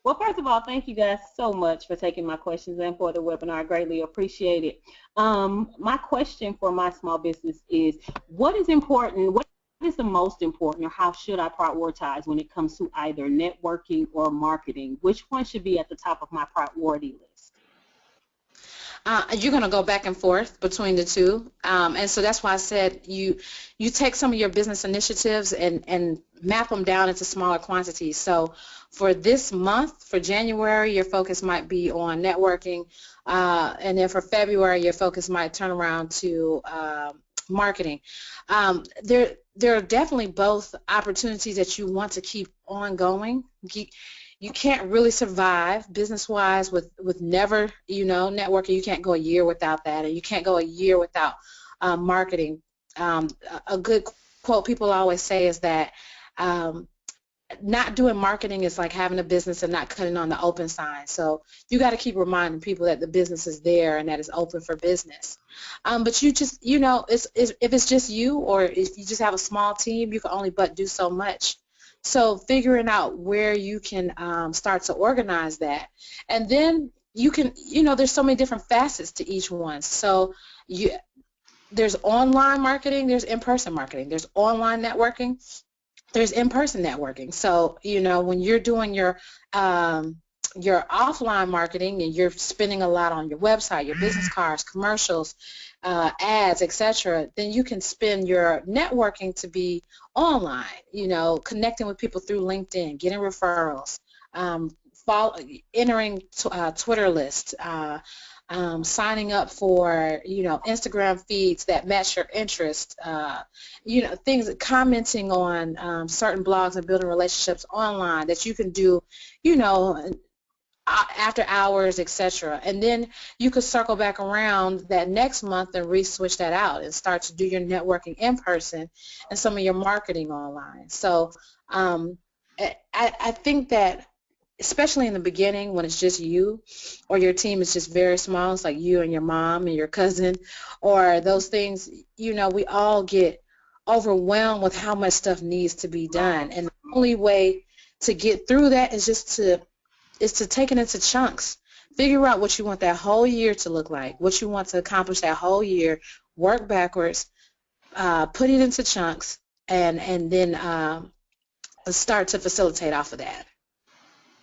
Well, first of all, thank you guys so much for taking my questions and for the webinar. I greatly appreciate it. My question for my small business is, what is important? What is the most important, or how should I prioritize when it comes to either networking or marketing? Which one should be at the top of my priority list? You're going to go back and forth between the two, and so that's why I said you take some of your business initiatives and map them down into smaller quantities. So for this month, for January, your focus might be on networking, and then for February, your focus might turn around to marketing. There are definitely both opportunities that you want to keep ongoing. You can't really survive business-wise with never, you know, networking. You can't go a year without that, and you can't go a year without marketing. A good quote people always say is that not doing marketing is like having a business and not cutting on the open sign. So you got to keep reminding people that the business is there and that it's open for business. But you just, if it's just you, or if you just have a small team, you can only but do so much. So figuring out where you can start to organize that. And then you can, there's so many different facets to each one. So there's online marketing, there's in-person marketing, there's online networking, there's in-person networking. So, when you're doing your offline marketing and you're spending a lot on your website, your business cards, commercials, ads, etc., then you can spend your networking to be online, connecting with people through LinkedIn, getting referrals, entering Twitter lists, signing up for, Instagram feeds that match your interest, things, commenting on certain blogs and building relationships online that you can do, after hours, etc. And then you could circle back around that next month and re-switch that out and start to do your networking in person and some of your marketing online. So I think that especially in the beginning when it's just you or your team is just very small, it's like you and your mom and your cousin or those things, we all get overwhelmed with how much stuff needs to be done. And the only way to get through that is to take it into chunks. Figure out what you want that whole year to look like, what you want to accomplish that whole year, work backwards, put it into chunks, and then start to facilitate off of that.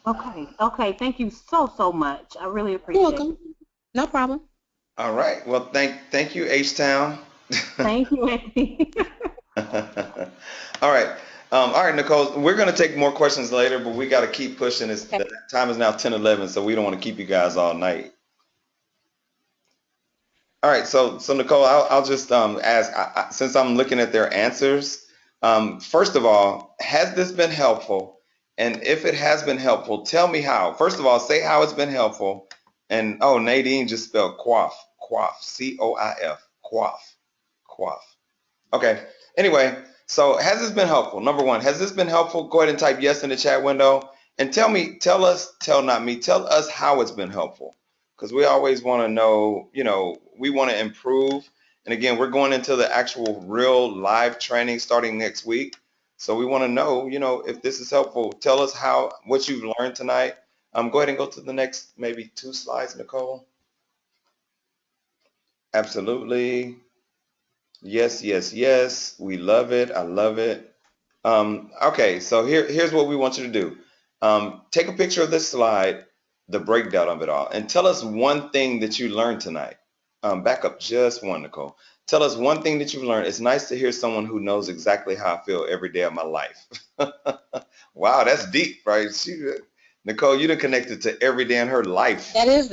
Okay. Thank you so much. I really You're appreciate welcome. it. No problem. All right. Well, thank you, H-Town. Thank you, Andy. All right. All right, Nicole, we're going to take more questions later, but we got to keep pushing. Okay. The time is now 10:11, so we don't want to keep you guys all night. All right, so Nicole, I'll just ask, since I'm looking at their answers, first of all, has this been helpful? And if it has been helpful, tell me how. First of all, say how it's been helpful. And oh, Nadine just spelled quaff, C-O-I-F, quaff. Okay. Anyway, so has this been helpful? Number one, has this been helpful? Go ahead and type yes in the chat window and tell us how it's been helpful. Because we always want to know, we want to improve. And again, we're going into the actual real live training starting next week. So we want to know, if this is helpful. Tell us what you've learned tonight. Go ahead and go to the next maybe 2 slides, Nicole. Absolutely. Yes. We love it. I love it. Okay, so here's what we want you to do. Take a picture of this slide, the breakdown of it all, and tell us one thing that you learned tonight. Back up just one, Nicole. Tell us one thing that you've learned. It's nice to hear someone who knows exactly how I feel every day of my life. Wow, that's deep, right? Nicole, you done connected to every day in her life. That is,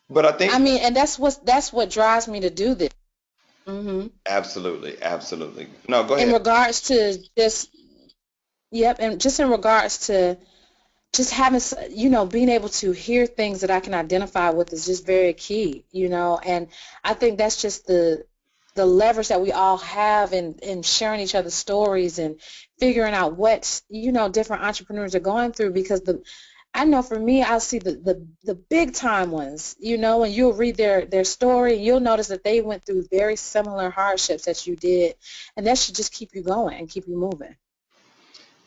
But I think, and that's what drives me to do this. Hmm. absolutely. No, go In ahead. regards to just in regards to just having, being able to hear things that I can identify with is just very key, and I think that's just the leverage that we all have in sharing each other's stories and figuring out what, different entrepreneurs are going through, because I know for me, I'll see the big time ones, and you'll read their story and you'll notice that they went through very similar hardships that you did, and that should just keep you going and keep you moving.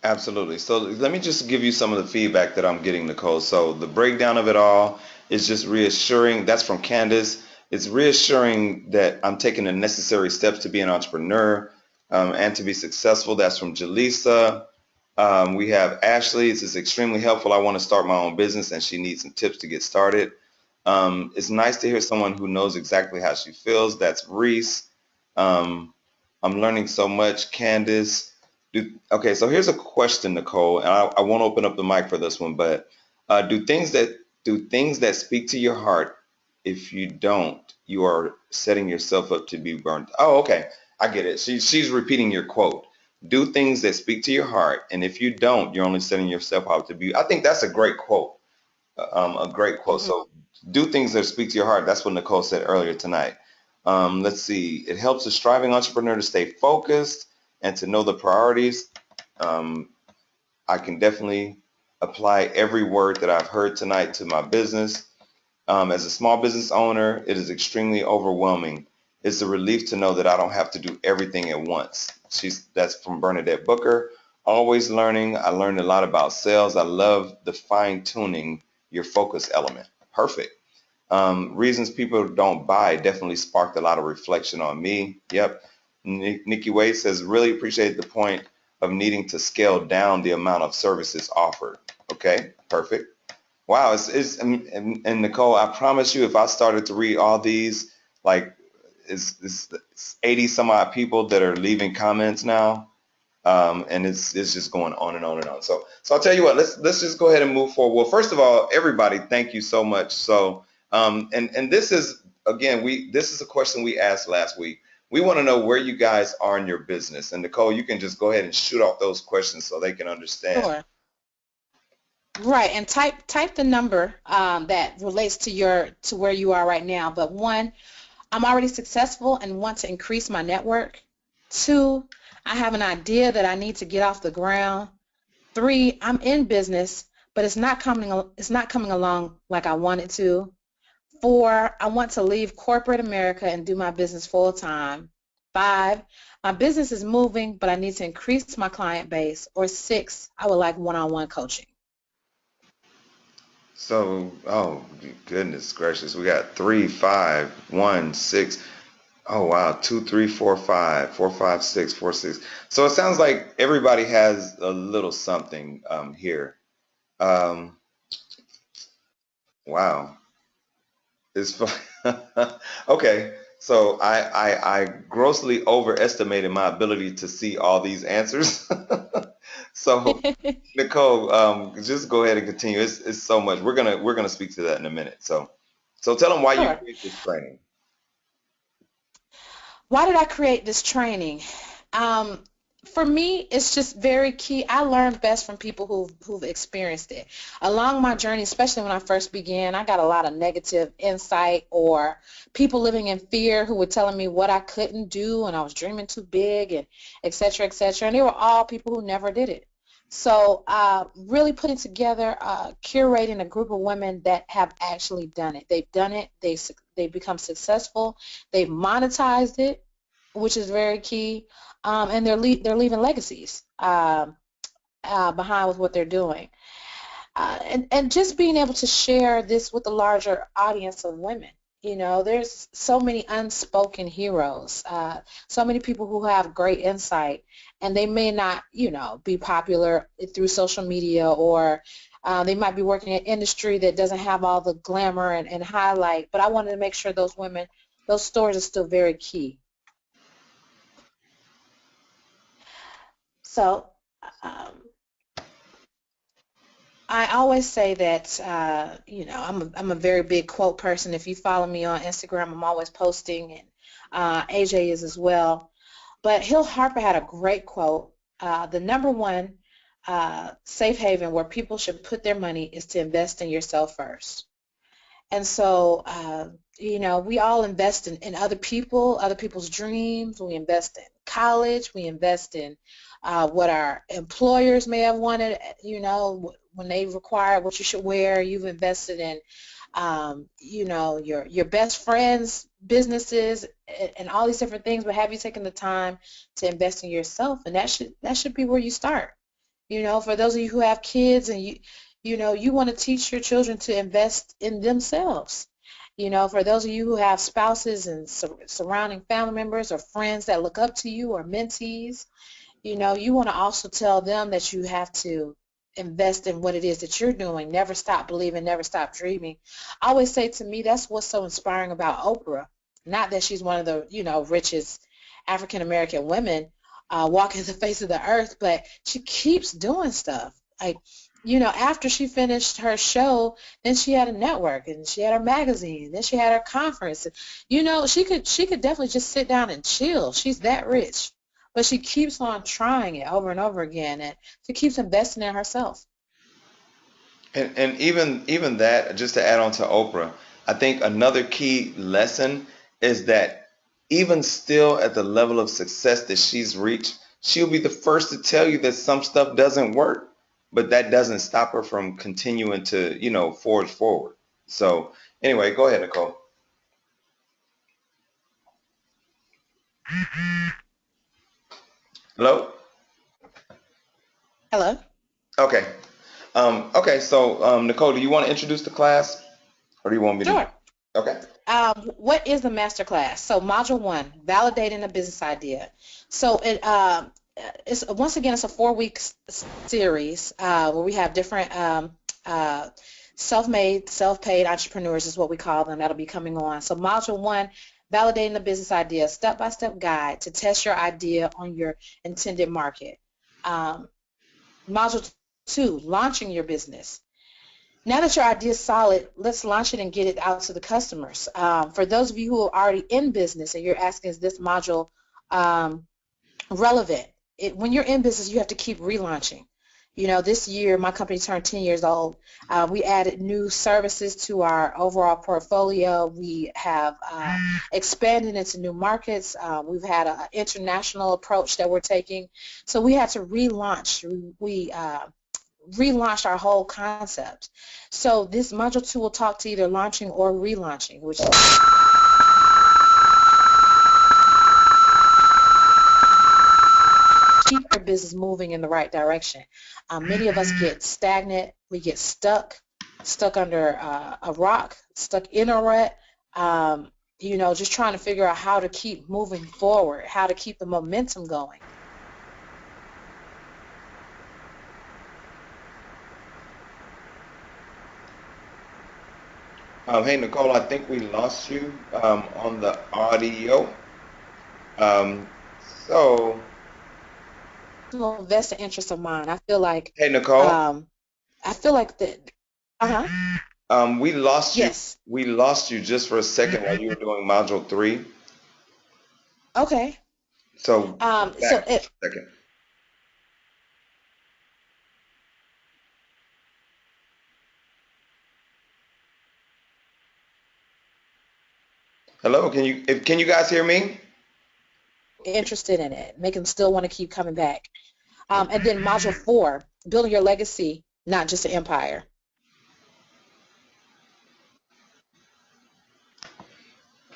Absolutely. So let me just give you some of the feedback that I'm getting, Nicole. So the breakdown of it all is just reassuring. That's from Candace. It's reassuring that I'm taking the necessary steps to be an entrepreneur and to be successful. That's from Jaleesa. We have Ashley. This is extremely helpful. I want to start my own business and she needs some tips to get started. It's nice to hear someone who knows exactly how she feels. That's Reese. I'm learning so much. Candace. Okay, so here's a question, Nicole, and I won't open up the mic for this one, but do things that speak to your heart, if you don't, you are setting yourself up to be burnt. Oh, okay, I get it. She's repeating your quote. Do things that speak to your heart, and if you don't, you're only setting yourself up to be. I think that's a great quote. A great quote. Hmm. So do things that speak to your heart. That's what Nicole said earlier tonight. Let's see. It helps a striving entrepreneur to stay focused and to know the priorities. Um, I can definitely apply every word that I've heard tonight to my business. As a small business owner, it is extremely overwhelming. It's a relief to know that I don't have to do everything at once. That's from Bernadette Booker. Always learning. I learned a lot about sales. I love the fine tuning your focus element. Perfect. Reasons people don't buy definitely sparked a lot of reflection on me. Yep. Nikki Wade says, really appreciate the point of needing to scale down the amount of services offered. Okay, perfect. Wow, and Nicole, I promise you, if I started to read all these, like, it's 80 some odd people that are leaving comments now, and it's just going on and on and on. So I'll tell you what, let's just go ahead and move forward. Well, first of all, everybody, thank you so much. So, and this is again, this is a question we asked last week. We want to know where you guys are in your business, and Nicole, you can just go ahead and shoot off those questions so they can understand. Sure. Right, and type the number that relates to where you are right now. But one, I'm already successful and want to increase my network. Two, I have an idea that I need to get off the ground. Three, I'm in business, but it's not coming along like I want it to. Four, I want to leave corporate America and do my business full time. Five, my business is moving, but I need to increase my client base. Or six, I would like one-on-one coaching. So, oh goodness gracious, we got 3, 5, 1, 6. Oh wow, 2, 3, 4, 5, 4, 5, 6, 4, 6. So it sounds like everybody has a little something here. Um, wow, it's okay. So I grossly overestimated my ability to see all these answers. So Nicole, just go ahead and continue. It's so much. We're gonna speak to that in a minute. So tell them why you Sure. created this training. Why did I create this training? Um, for me, it's just very key. I learn best from people who've experienced it. Along my journey, especially when I first began, I got a lot of negative insight or people living in fear who were telling me what I couldn't do and I was dreaming too big and et cetera, et cetera. And they were all people who never did it. So really putting together, curating a group of women that have actually done it. They've done it. They've become successful. They've monetized it, which is very key, and they're leaving legacies behind with what they're doing, and just being able to share this with a larger audience of women. There's so many unspoken heroes, so many people who have great insight, and they may not, be popular through social media, or they might be working in an industry that doesn't have all the glamour and highlight. But I wanted to make sure those women, those stories are still very key. So um, I always say that I'm a very big quote person. If you follow me on Instagram, I'm always posting, and AJ is as well. But Hill Harper had a great quote. The number one safe haven where people should put their money is to invest in yourself first. And so, we all invest in other people, other people's dreams. We invest in college. We invest in what our employers may have wanted, when they require what you should wear. You've invested in, your best friends' businesses and all these different things. But have you taken the time to invest in yourself? And that should be where you start. For those of you who have kids and you want to teach your children to invest in themselves. For those of you who have spouses and surrounding family members or friends that look up to you or mentees, you want to also tell them that you have to invest in what it is that you're doing. Never stop believing, never stop dreaming. I always say, to me, that's what's so inspiring about Oprah. Not that she's one of the, richest African American women walking the face of the earth, but she keeps doing stuff. Like, after she finished her show, then she had a network, and she had her magazine, then she had her conference. She could definitely just sit down and chill. She's that rich. But she keeps on trying it over and over again, and she keeps investing in herself. And even that, just to add on to Oprah, I think another key lesson is that even still at the level of success that she's reached, she'll be the first to tell you that some stuff doesn't work, but that doesn't stop her from continuing to, forge forward. So anyway, go ahead, Nicole. Hello? Hello. Okay. Okay, so Nicole, do you want to introduce the class or do you want me to do Sure. it? Okay. What is the master class? So module 1, validating a business idea. So it's once again it's a 4-week series where we have different self-made, self-paid entrepreneurs is what we call them that'll be coming on. So module 1, validating a business idea, step-by-step guide to test your idea on your intended market. Module 2, launching your business. Now that your idea is solid, let's launch it and get it out to the customers. For those of you who are already in business and you're asking, is this module relevant? When you're in business, you have to keep relaunching. This year, my company turned 10 years old. We added new services to our overall portfolio. We have expanded into new markets. We've had an international approach that we're taking. So we had to relaunch. We relaunched our whole concept. So this module 2 will talk to either launching or relaunching, which keep our business moving in the right direction. Many of us get stagnant. We get stuck under a rock, stuck in a rut, just trying to figure out how to keep moving forward, how to keep the momentum going. Hey, Nicole, I think we lost you on the audio. Um, so, Vested interest of mine. I feel like hey, Nicole, um, that. Uh-huh. we lost you. Yes. We lost you just for a second while you were doing module 3. Okay. So, come So back for it. a second. Hello, can you guys hear me? Interested in it, make them still want to keep coming back. And then module 4, building your legacy, not just an empire.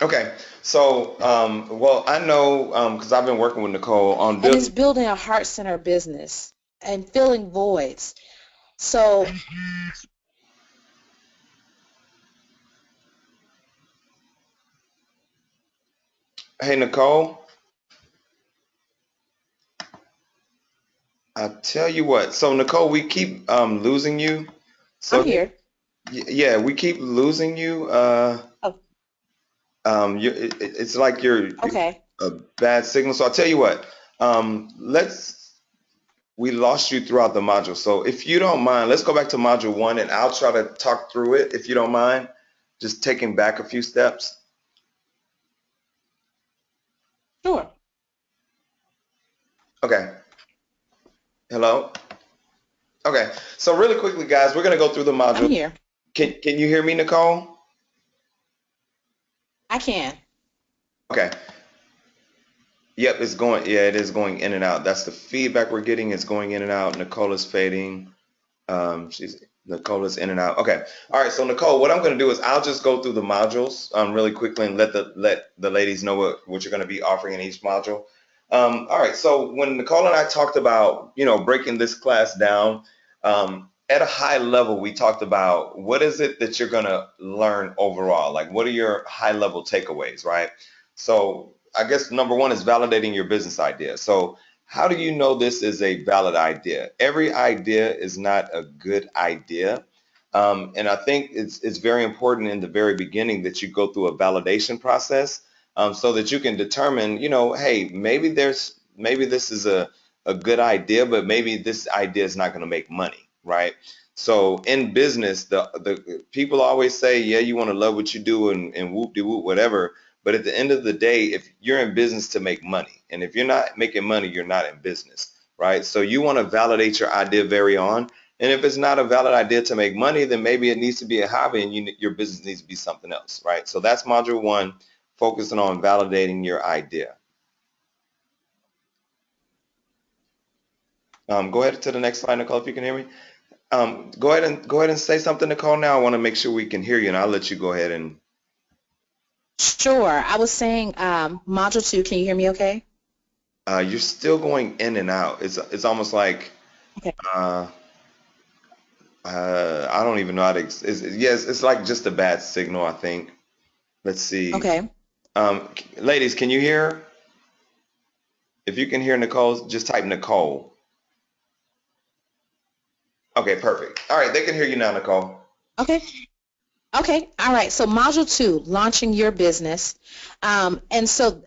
Okay, so well, I know because I've been working with Nicole on And it's building. building a heart-centered business and filling voids. So Hey, Nicole, I tell you what. So Nicole, we keep losing you. I'm So here. yeah, we keep losing you. Oh, It's like you're okay. a bad signal. So I'll tell you what. We lost you throughout the module. So if you don't mind, let's go back to module 1 and I'll try to talk through it if you don't mind. Just taking back a few steps. Sure. Okay. Hello. Okay. So really quickly, guys, we're gonna go through the I'm module. here. Can you hear me, Nicole? I can. Okay. Yep, it's going. Yeah, it is going in and out. That's the feedback we're getting. It's going in and out. Nicola's fading. Nicola's in and out. Okay. All right. So Nicole, what I'm going to do is I'll just go through the modules really quickly and let the ladies know what you're going to be offering in each module. All right. So when Nicole and I talked about breaking this class down at a high level, we talked about what is it that you're going to learn overall. Like what are your high level takeaways, right? So I guess number one is validating your business idea. So how do you know this is a valid idea? Every idea is not a good idea. And I think it's very important in the very beginning that you go through a validation process so that you can determine, hey, maybe this is a good idea, but maybe this idea is not going to make money, right? So in business, the people always say, yeah, you want to love what you do and whoop de whoop, whatever. But at the end of the day, if you're in business to make money, and if you're not making money, you're not in business, right? So you want to validate your idea very on. And if it's not a valid idea to make money, then maybe it needs to be a hobby and your business needs to be something else, right? So that's module 1, focusing on validating your idea. Go ahead to the next slide, Nicole, if you can hear me. Go ahead and say something, Nicole. Now I want to make sure we can hear you, and I'll let you go ahead and. Sure. I was saying module 2. Can you hear me okay? You're still going in and out. It's almost like Okay. uh, I don't even know how to. Yes, it's like just a bad signal, I think. Let's see. Okay. Ladies, can you hear? If you can hear Nicole, just type Nicole. Okay, perfect. All right, they can hear you now, Nicole. Okay. Okay, all right. So module 2, launching your business. And so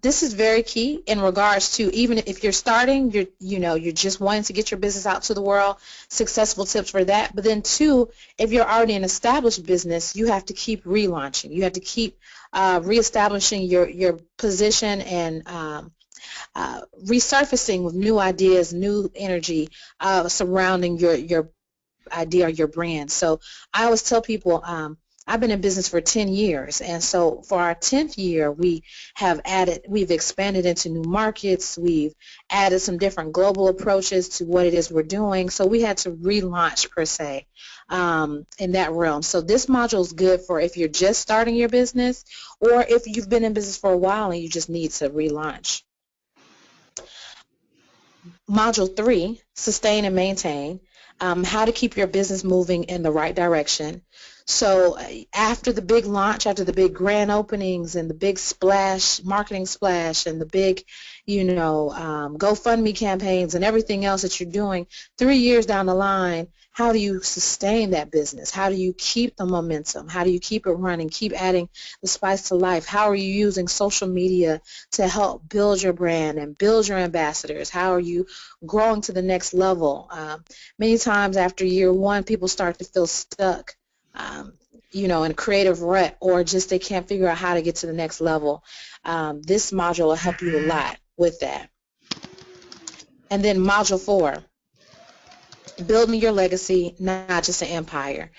this is very key in regards to even if you're starting, you're just wanting to get your business out to the world, successful tips for that. But then 2, if you're already an established business, you have to keep relaunching. You have to keep reestablishing your position and resurfacing with new ideas, new energy surrounding your idea or your brand. So I always tell people I've been in business for 10 years, and so for our 10th year we've expanded into new markets, we've added some different global approaches to what it is we're doing, so we had to relaunch per se in that realm. So this module is good for if you're just starting your business or if you've been in business for a while and you just need to relaunch. Module 3, sustain and maintain, how to keep your business moving in the right direction. So after the big launch, after the big grand openings and the big splash, marketing splash, and the big, GoFundMe campaigns and everything else that you're doing, 3 years down the line, how do you sustain that business? How do you keep the momentum? How do you keep it running, keep adding the spice to life? How are you using social media to help build your brand and build your ambassadors? How are you growing to the next level? Many times after year 1, people start to feel stuck, in a creative rut, or just they can't figure out how to get to the next level. This module will help you a lot with that. And then module 4, building your legacy, not just an empire.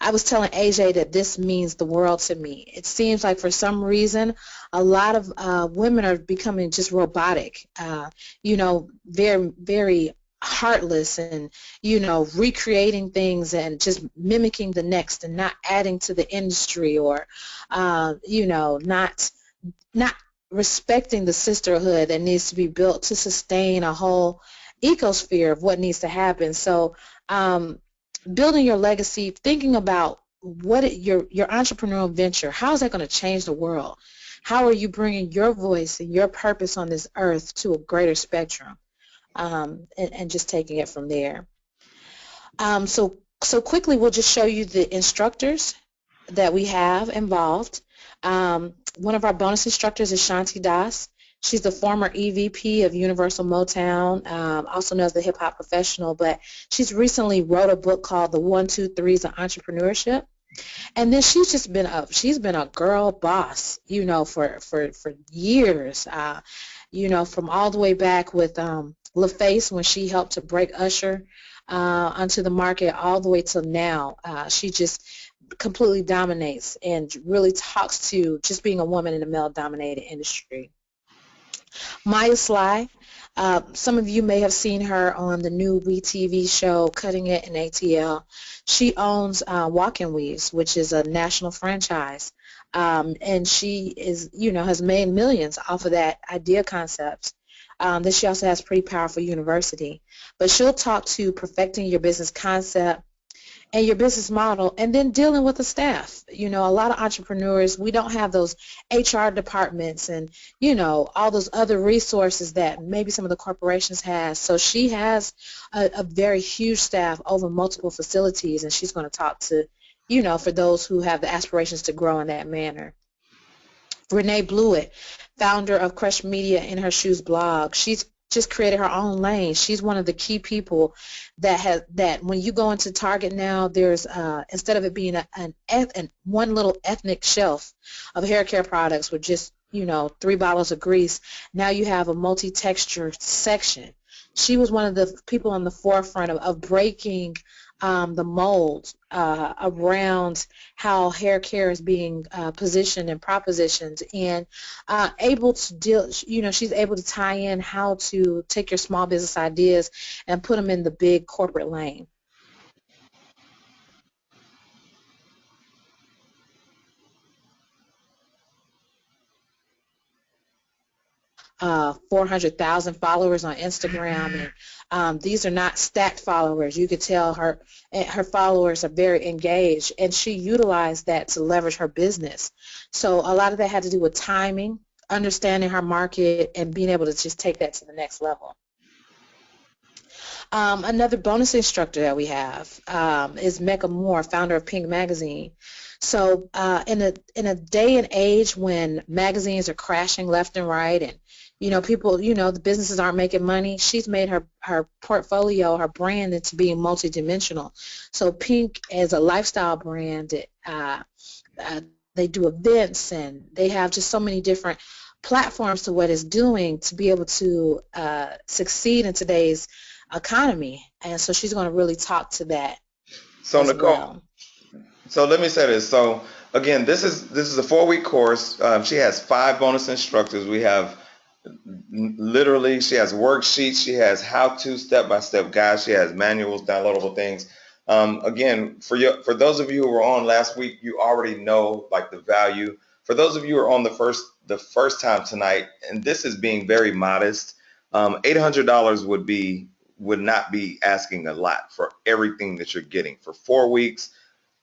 I was telling AJ that this means the world to me. It seems like for some reason a lot of women are becoming just robotic, very, very heartless and, recreating things and just mimicking the next and not adding to the industry or, not respecting the sisterhood that needs to be built to sustain a whole ecosphere of what needs to happen. So building your legacy, thinking about your entrepreneurial venture, how is that going to change the world? How are you bringing your voice and your purpose on this earth to a greater spectrum, and just taking it from there. So quickly we'll just show you the instructors that we have involved. One of our bonus instructors is Shanti Das. She's the former EVP of Universal Motown, also known as the hip hop professional, but she's recently wrote a book called The 1, 2, 3s of Entrepreneurship. And then she's been a girl boss, for years, from all the way back with LaFace when she helped to break Usher onto the market all the way till now. She just completely dominates and really talks to just being a woman in a male-dominated industry. Maya Sly, some of you may have seen her on the new WeTV show Cutting It in ATL. She owns Walk-In Weaves, which is a national franchise, and she has made millions off of that idea concept. Then she also has Pretty Powerful University, but she'll talk to perfecting your business concept and your business model, and then dealing with the staff. A lot of entrepreneurs, we don't have those HR departments and, all those other resources that maybe some of the corporations have. So she has a very huge staff over multiple facilities, and she's going to talk to, for those who have the aspirations to grow in that manner. Renee Blewett, founder of Crush Media in Her Shoes blog, she's just created her own lane. She's one of the key people that when you go into Target now, there's instead of it being one little ethnic shelf of hair care products with just 3 bottles of grease, now you have a multi-texture section she was one of the people on the forefront of breaking the mold around how hair care is being positioned and propositioned, and able to deal, she's able to tie in how to take your small business ideas and put them in the big corporate lane. Uh, 400,000 followers on Instagram, and these are not stacked followers. You could tell her followers are very engaged, and she utilized that to leverage her business. So a lot of that had to do with timing, understanding her market, and being able to just take that to the next level. Another bonus instructor that we have is Mecca Moore, founder of Pink Magazine. So in a day and age when magazines are crashing left and right, and people, the businesses aren't making money, she's made her portfolio, her brand, into being multidimensional. So Pink is a lifestyle brand. They do events, and they have just so many different platforms to what it's doing to be able to succeed in today's economy. And so she's going to really talk to that So as Nicole, well. so let me say this. So again, this is a 4-week course. She has 5 bonus instructors. We have literally, she has worksheets, she has how-to step-by-step guides, she has manuals, downloadable things. Again, for those of you who were on last week, you already know like the value. For those of you who are on the first time tonight, and this is being very modest, $800 would not be asking a lot for everything that you're getting for 4 weeks,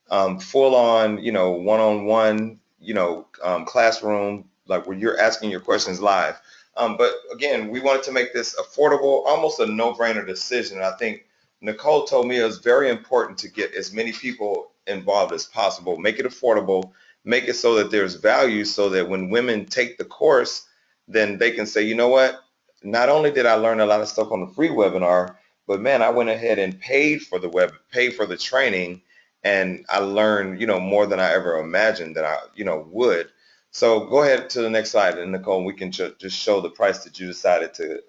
full on, one-on-one, classroom, like where you're asking your questions live. But again, we wanted to make this affordable, almost a no-brainer decision. And I think Nicole told me it was very important to get as many people involved as possible, make it affordable, make it so that there's value, so that when women take the course, then they can say, you know what, not only did I learn a lot of stuff on the free webinar, but man, I went ahead and paid for the training, and I learned, more than I ever imagined that I, would. So go ahead to the next slide, and Nicole, we can just show the price that you decided to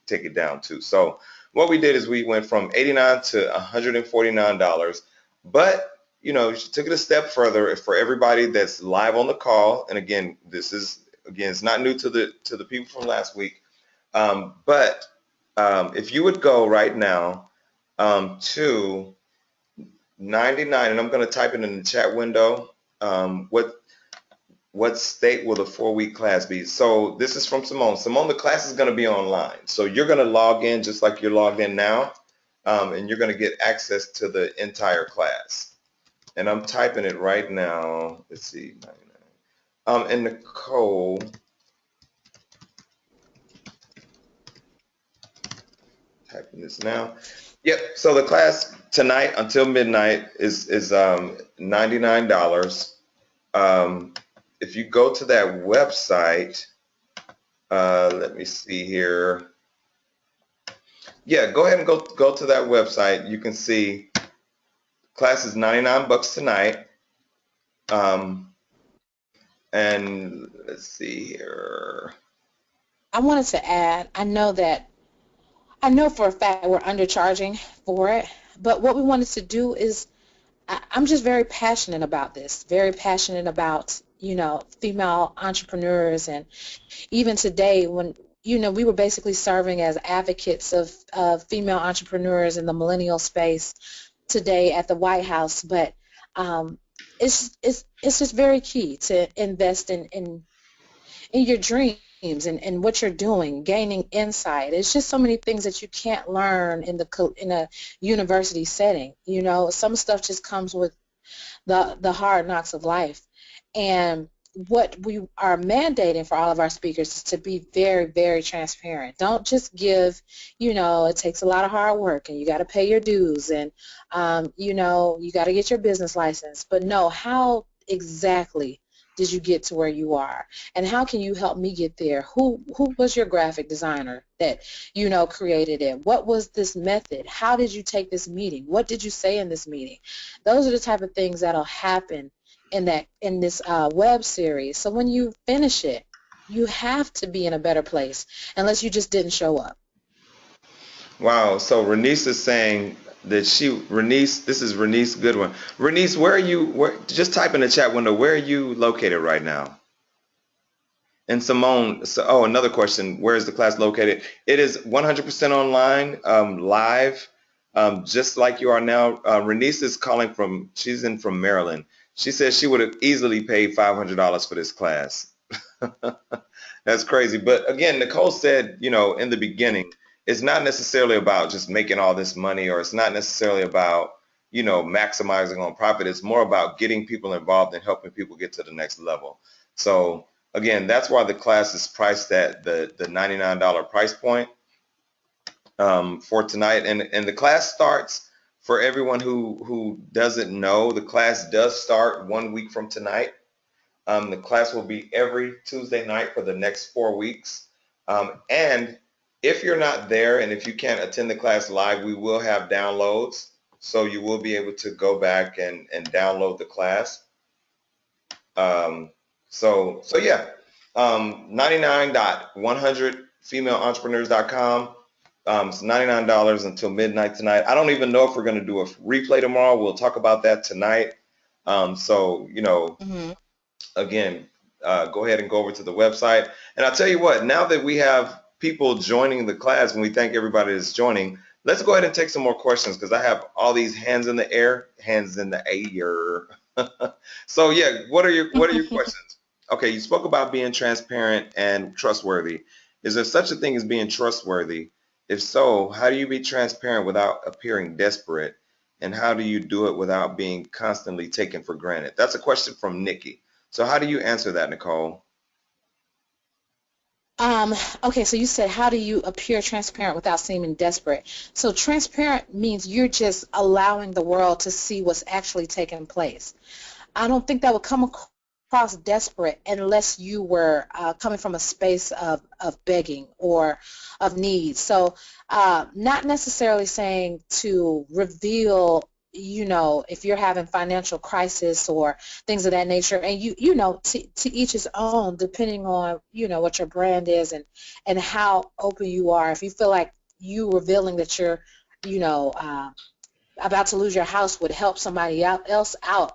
take it down to. So what we did is we went from $89 to $149, but she took it a step further for everybody that's live on the call. And again, it's not new to the people from last week. But if you would go right now to 99, and I'm going to type it in the chat window, what state will the 4-week class be? So this is from Simone. Simone, the class is going to be online. So you're going to log in just like you're logged in now, and you're going to get access to the entire class. And I'm typing it right now. Let's see, 99. And Nicole, typing this now. Yep. So the class tonight until midnight is $99. If you go to that website, let me see here. Yeah, go ahead and go to that website. You can see class is $99 tonight. And let's see here. I wanted to add, I know for a fact we're undercharging for it, but what we wanted to do is, I'm just very passionate about this, very passionate about, female entrepreneurs. And even today, when, we were basically serving as advocates of female entrepreneurs in the millennial space today at the White House. But it's just very key to invest in your dreams and what you're doing, gaining insight. It's just so many things that you can't learn in a university setting. Some stuff just comes with the hard knocks of life. And what we are mandating for all of our speakers is to be very, very transparent. Don't just give, it takes a lot of hard work, and you got to pay your dues, and, you got to get your business license. But no, how exactly did you get to where you are, and how can you help me get there? Who was your graphic designer that created it? What was this method? How did you take this meeting? What did you say in this meeting? Those are the type of things that'll happen in this web series. So when you finish it, you have to be in a better place, unless you just didn't show up. Wow. So Renice is saying that Renice, this is Renice Goodwin. Renice, where are you? Just type in the chat window, where are you located right now? And Simone, so, oh, another question. Where is the class located? It is 100% online, live, just like you are now. Renice is calling she's in from Maryland. She says she would have easily paid $500 for this class. That's crazy. But again, Nicole said, in the beginning, it's not necessarily about just making all this money, or it's not necessarily about, maximizing on profit. It's more about getting people involved and helping people get to the next level. So again, that's why the class is priced at the $99 price point for tonight. And the class starts, for everyone who doesn't know, the class does start 1 week from tonight. The class will be every Tuesday night for the next 4 weeks. And if you're not there and if you can't attend the class live, we will have downloads. So you will be able to go back and download the class. So yeah, 99.100female-entrepreneurs.com. It's $99 until midnight tonight. I don't even know if we're going to do a replay tomorrow. We'll talk about that tonight. Mm-hmm. Again, go ahead and go over to the website. And I'll tell you what, now that we have people joining the class, and we thank everybody that's joining, let's go ahead and take some more questions, because I have all these hands in the air. So yeah, what are your questions? Okay, you spoke about being transparent and trustworthy. Is there such a thing as being trustworthy? If so, how do you be transparent without appearing desperate? And how do you do it without being constantly taken for granted? That's a question from Nikki. So how do you answer that, Nicole? Um, okay, so you said, how do you appear transparent without seeming desperate? So transparent means you're just allowing the world to see what's actually taking place. I don't think that would come across desperate unless you were coming from a space of begging or of need. So not necessarily saying to reveal, if you're having financial crisis or things of that nature, and to each his own, depending on, what your brand is and how open you are. If you feel like you revealing that you're, you know, uh, about to lose your house would help somebody else out,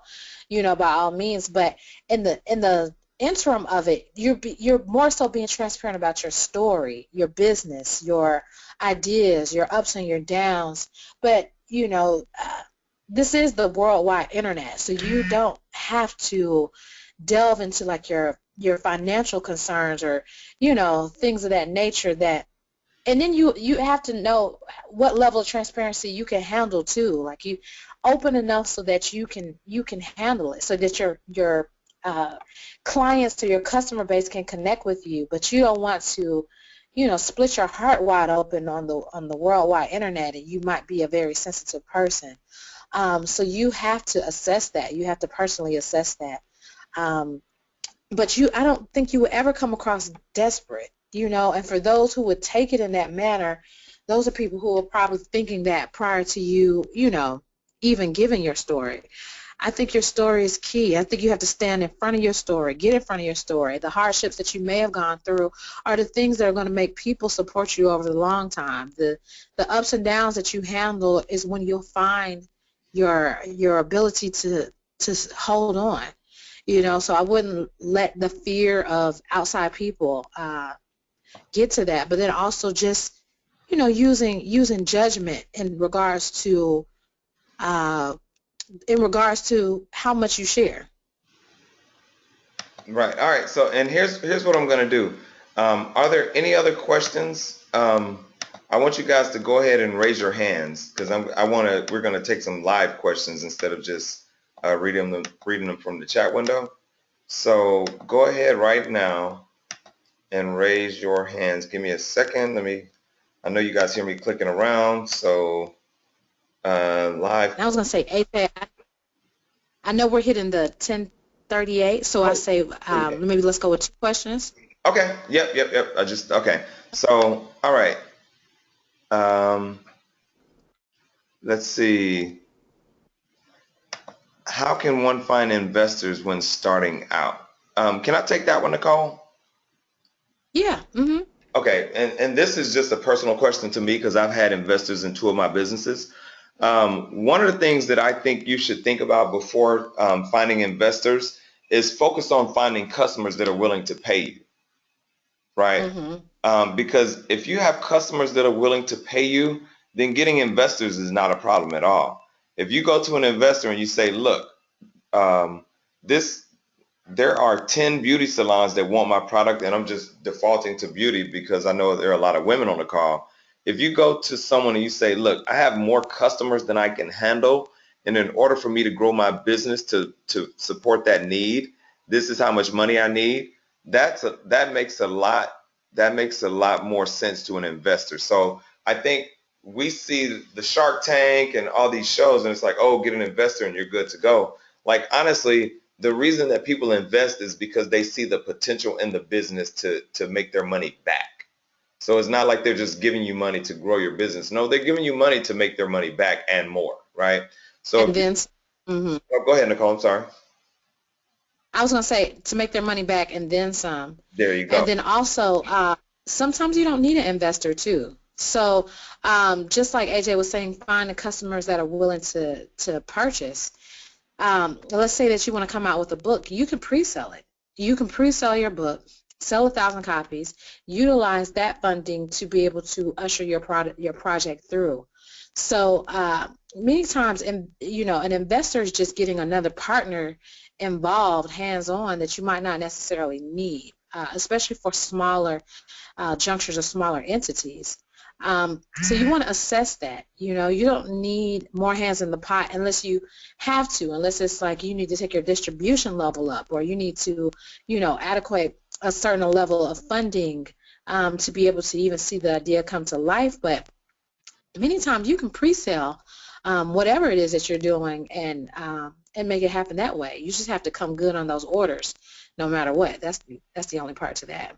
by all means. But in the interim of it, you're more so being transparent about your story, your business, your ideas, your ups and your downs. But this is the worldwide internet, so you don't have to delve into like your financial concerns or things of that nature. And then you have to know what level of transparency you can handle too. Like, you open enough so that you can handle it, so that your clients or your customer base can connect with you. But you don't want to, split your heart wide open on the worldwide internet, and you might be a very sensitive person. So you have to assess that. You have to personally assess that. Um, but I don't think you would ever come across desperate, and for those who would take it in that manner, those are people who are probably thinking that prior to you, even giving your story. I think your story is key. I think you have to stand in front of your story, get in front of your story. The hardships that you may have gone through are the things that are going to make people support you over the long time. The ups and downs that you handle is when you'll find your ability to hold on. So I wouldn't let the fear of outside people get to that. But then also just, using judgment uh, in regards to how much you share. Right. All right. So, and here's what I'm going to do. Are there any other questions? I want you guys to go ahead and raise your hands, because we're going to take some live questions instead of just reading them from the chat window. So go ahead right now and raise your hands. Give me a second. I know you guys hear me clicking around. So live. I was going to say, AJ, I know we're hitting the 10:38, so I say maybe let's go with 2 questions. Okay. Yep. Okay. So, all right. Let's see. How can one find investors when starting out? Can I take that one, Nicole? Yeah. Mm-hmm. Okay, and this is just a personal question to me because I've had investors in two of my businesses. One of the things that I think you should think about before finding investors is focus on finding customers that are willing to pay you, right? Mm-hmm. Because if you have customers that are willing to pay you, then getting investors is not a problem at all. If you go to an investor and you say, look, um, this there are 10 beauty salons that want my product, and I'm just defaulting to beauty because I know there are a lot of women on the call. If you go to someone and you say, look, I have more customers than I can handle, and in order for me to grow my business to support that need, this is how much money I need. That makes a lot more sense to an investor. So I think we see the Shark Tank and all these shows, and it's like, oh, get an investor and you're good to go. Like honestly, the reason that people invest is because they see the potential in the business to make their money back. So it's not like they're just giving you money to grow your business. No, they're giving you money to make their money back and more, right? So And if you, then, mm-hmm. oh, go ahead, Nicole. I'm sorry. I was going to say to make their money back and then some. There you And go. then also, sometimes you don't need an investor too. So just like AJ was saying, find the customers that are willing to purchase. Let's say that you want to come out with a book. You can pre-sell it. You can pre-sell your book, sell 1,000 copies, utilize that funding to be able to usher your project through. So many times, an investor is just getting another partner involved, hands-on, that you might not necessarily need, especially for smaller junctures or smaller entities. So you want to assess that. You don't need more hands in the pot unless you have to, unless it's like you need to take your distribution level up, or you need to, adequate a certain level of funding to be able to even see the idea come to life. But many times you can pre-sell whatever it is that you're doing and make it happen that way. You just have to come good on those orders, no matter what. That's the only part to that.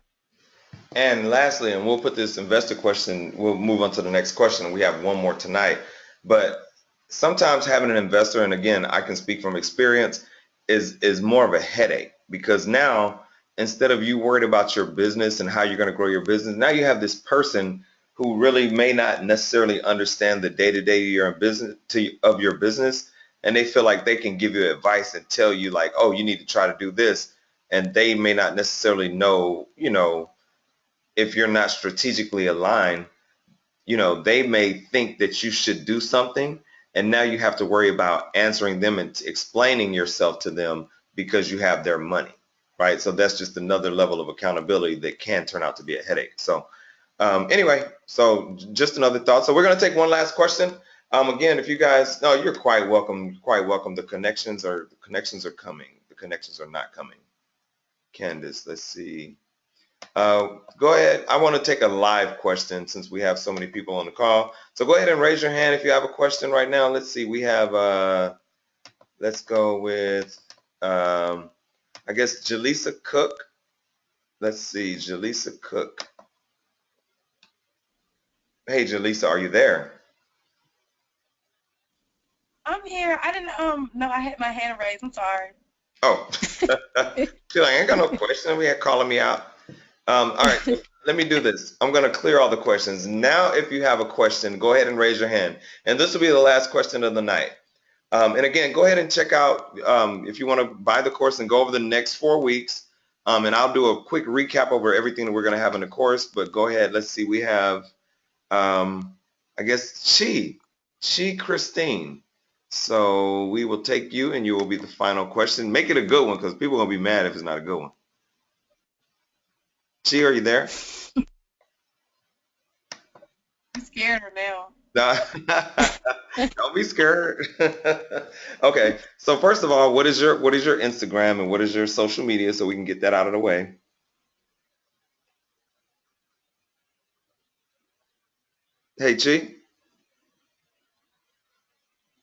And lastly, and we'll put this investor question, we'll move on to the next question. We have one more tonight. But sometimes having an investor, and again, I can speak from experience, is more of a headache because now instead of you worried about your business and how you're going to grow your business, now you have this person who really may not necessarily understand the day-to-day of your business, and they feel like they can give you advice and tell you like, oh, you need to try to do this, and they may not necessarily know, if you're not strategically aligned, they may think that you should do something, and now you have to worry about answering them and explaining yourself to them because you have their money, right? So that's just another level of accountability that can turn out to be a headache. So anyway, so just another thought. So we're going to take one last question. Again, if you guys, no, you're quite welcome, quite welcome. The connections are coming. The connections are not coming. Candace, let's see. Go ahead. I want to take a live question since we have so many people on the call. So go ahead and raise your hand if you have a question right now. Let's see. We have, let's go with, I guess, Jaleesa Cook. Let's see, Jaleesa Cook. Hey, Jaleesa, are you there? I'm here. I didn't know I had my hand raised. I'm sorry. Oh, she's like, I ain't got no question. We had calling me out. All right, so let me do this. I'm going to clear all the questions. Now, if you have a question, go ahead and raise your hand. And this will be the last question of the night. And again, go ahead and check out if you want to buy the course and go over the next 4 weeks. And I'll do a quick recap over everything that we're going to have in the course. But go ahead. Let's see. We have, I guess, Christine. So we will take you, and you will be the final question. Make it a good one because people are going to be mad if it's not a good one. Chi, are you there? I'm scared her now. Don't be scared. Okay, so first of all, what is your Instagram and what is your social media so we can get that out of the way? Hey, Chi?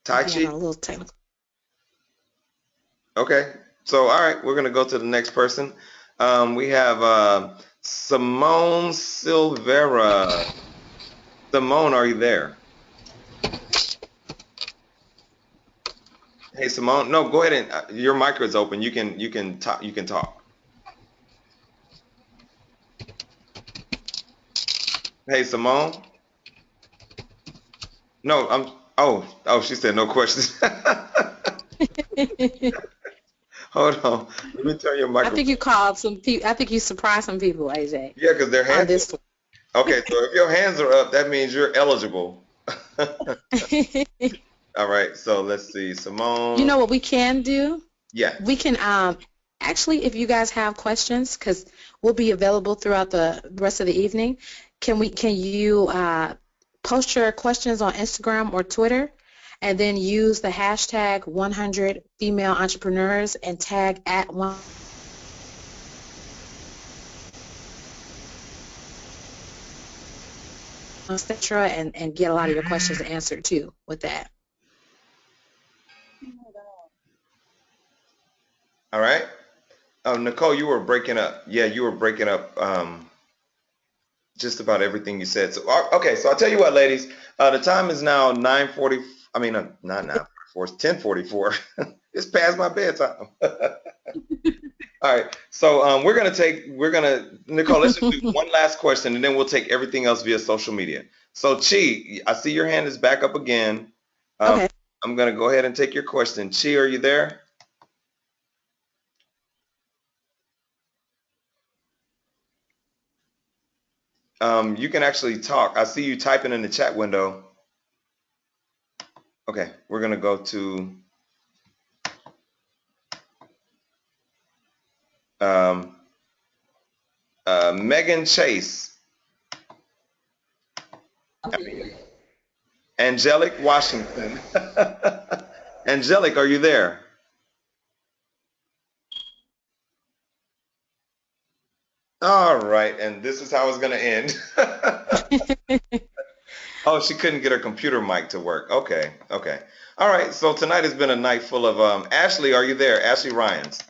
Tai Yeah, Chi? a little technical. Okay, so all right, we're gonna go to the next person. We have Simone Silvera. Simone, are you there? Hey, Simone. No, go ahead and your mic is open. You can talk. Hey, Simone. No, oh, she said no questions. Hold on. Let me turn your I think microphone. you called some people. I think you surprised some people, AJ, Yeah, because their on hands this are, okay, so if your hands are up, that means you're eligible. one. All right, so let's see. You Simone. know what we can do? Yeah. We can actually, if you guys have questions, because we'll be available throughout the rest of the evening, can you post your questions on Instagram or Twitter, and then use the hashtag 100 female entrepreneurs and tag at one, etc., and get a lot of your questions answered too with that. All right. Nicole, you were breaking up. Yeah, you were breaking up just about everything you said. So, okay, so I'll tell you what, ladies. The time is now 9:40. I mean, not 9:44. It's 10:44. It's past my bedtime. All right. So Nicole, let's just do one last question and then we'll take everything else via social media. So Chi, I see your hand is back up again. Um, Okay. I'm gonna go ahead and take your question. Chi, are you there? You can actually talk. I see you typing in the chat window. Okay, we're gonna go to um, Megan Chase, Angelic Washington. Angelic, are you there? All right, and this is how it's gonna end. Oh, she couldn't get her computer mic to work. Okay, okay. All right, so tonight has been a night full of Ashley, are you there? Ashley Ryans.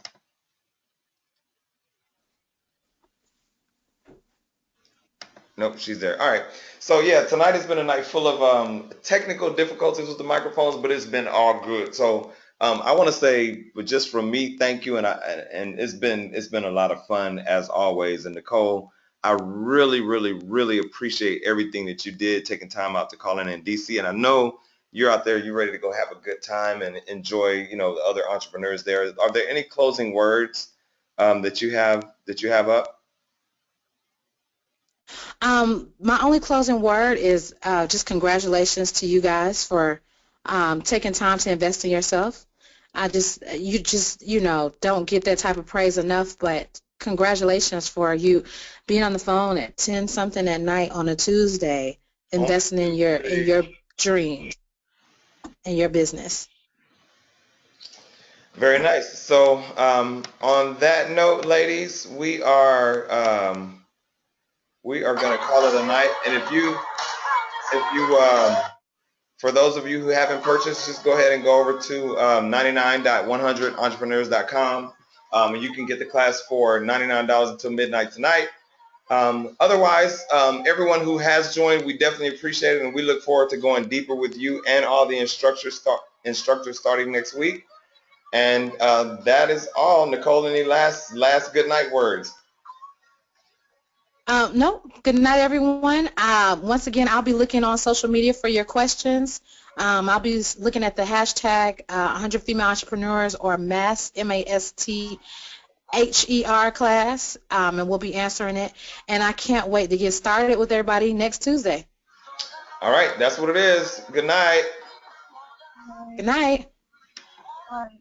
Nope, she's there. All right. So yeah, tonight has been a night full of technical difficulties with the microphones, but it's been all good. So I want to say, but just from me, thank you, and it's been a lot of fun as always. And Nicole, I really, really, really appreciate everything that you did, taking time out to call in DC. And I know you're out there, you're ready to go have a good time and enjoy, the other entrepreneurs there. Are there any closing words that you have up? My only closing word is just congratulations to you guys for taking time to invest in yourself. You don't get that type of praise enough, but congratulations for you being on the phone at 10 something at night on a Tuesday, On investing in your Tuesday. dreams and your business. Very nice. So, on that note, ladies, we are going to call it a night. And for those of you who haven't purchased, just go ahead and go over to 99.100entrepreneurs.com. And you can get the class for $99 until midnight tonight. Otherwise, everyone who has joined, we definitely appreciate it, and we look forward to going deeper with you and all the instructors starting next week. And that is all. Nicole, any last good night words? No, good night, everyone. Once again, I'll be looking on social media for your questions. I'll be looking at the hashtag 100 Female Entrepreneurs or MAST, MASTHER class, and we'll be answering it. And I can't wait to get started with everybody next Tuesday. All right, that's what it is. Good night. Good night. Bye.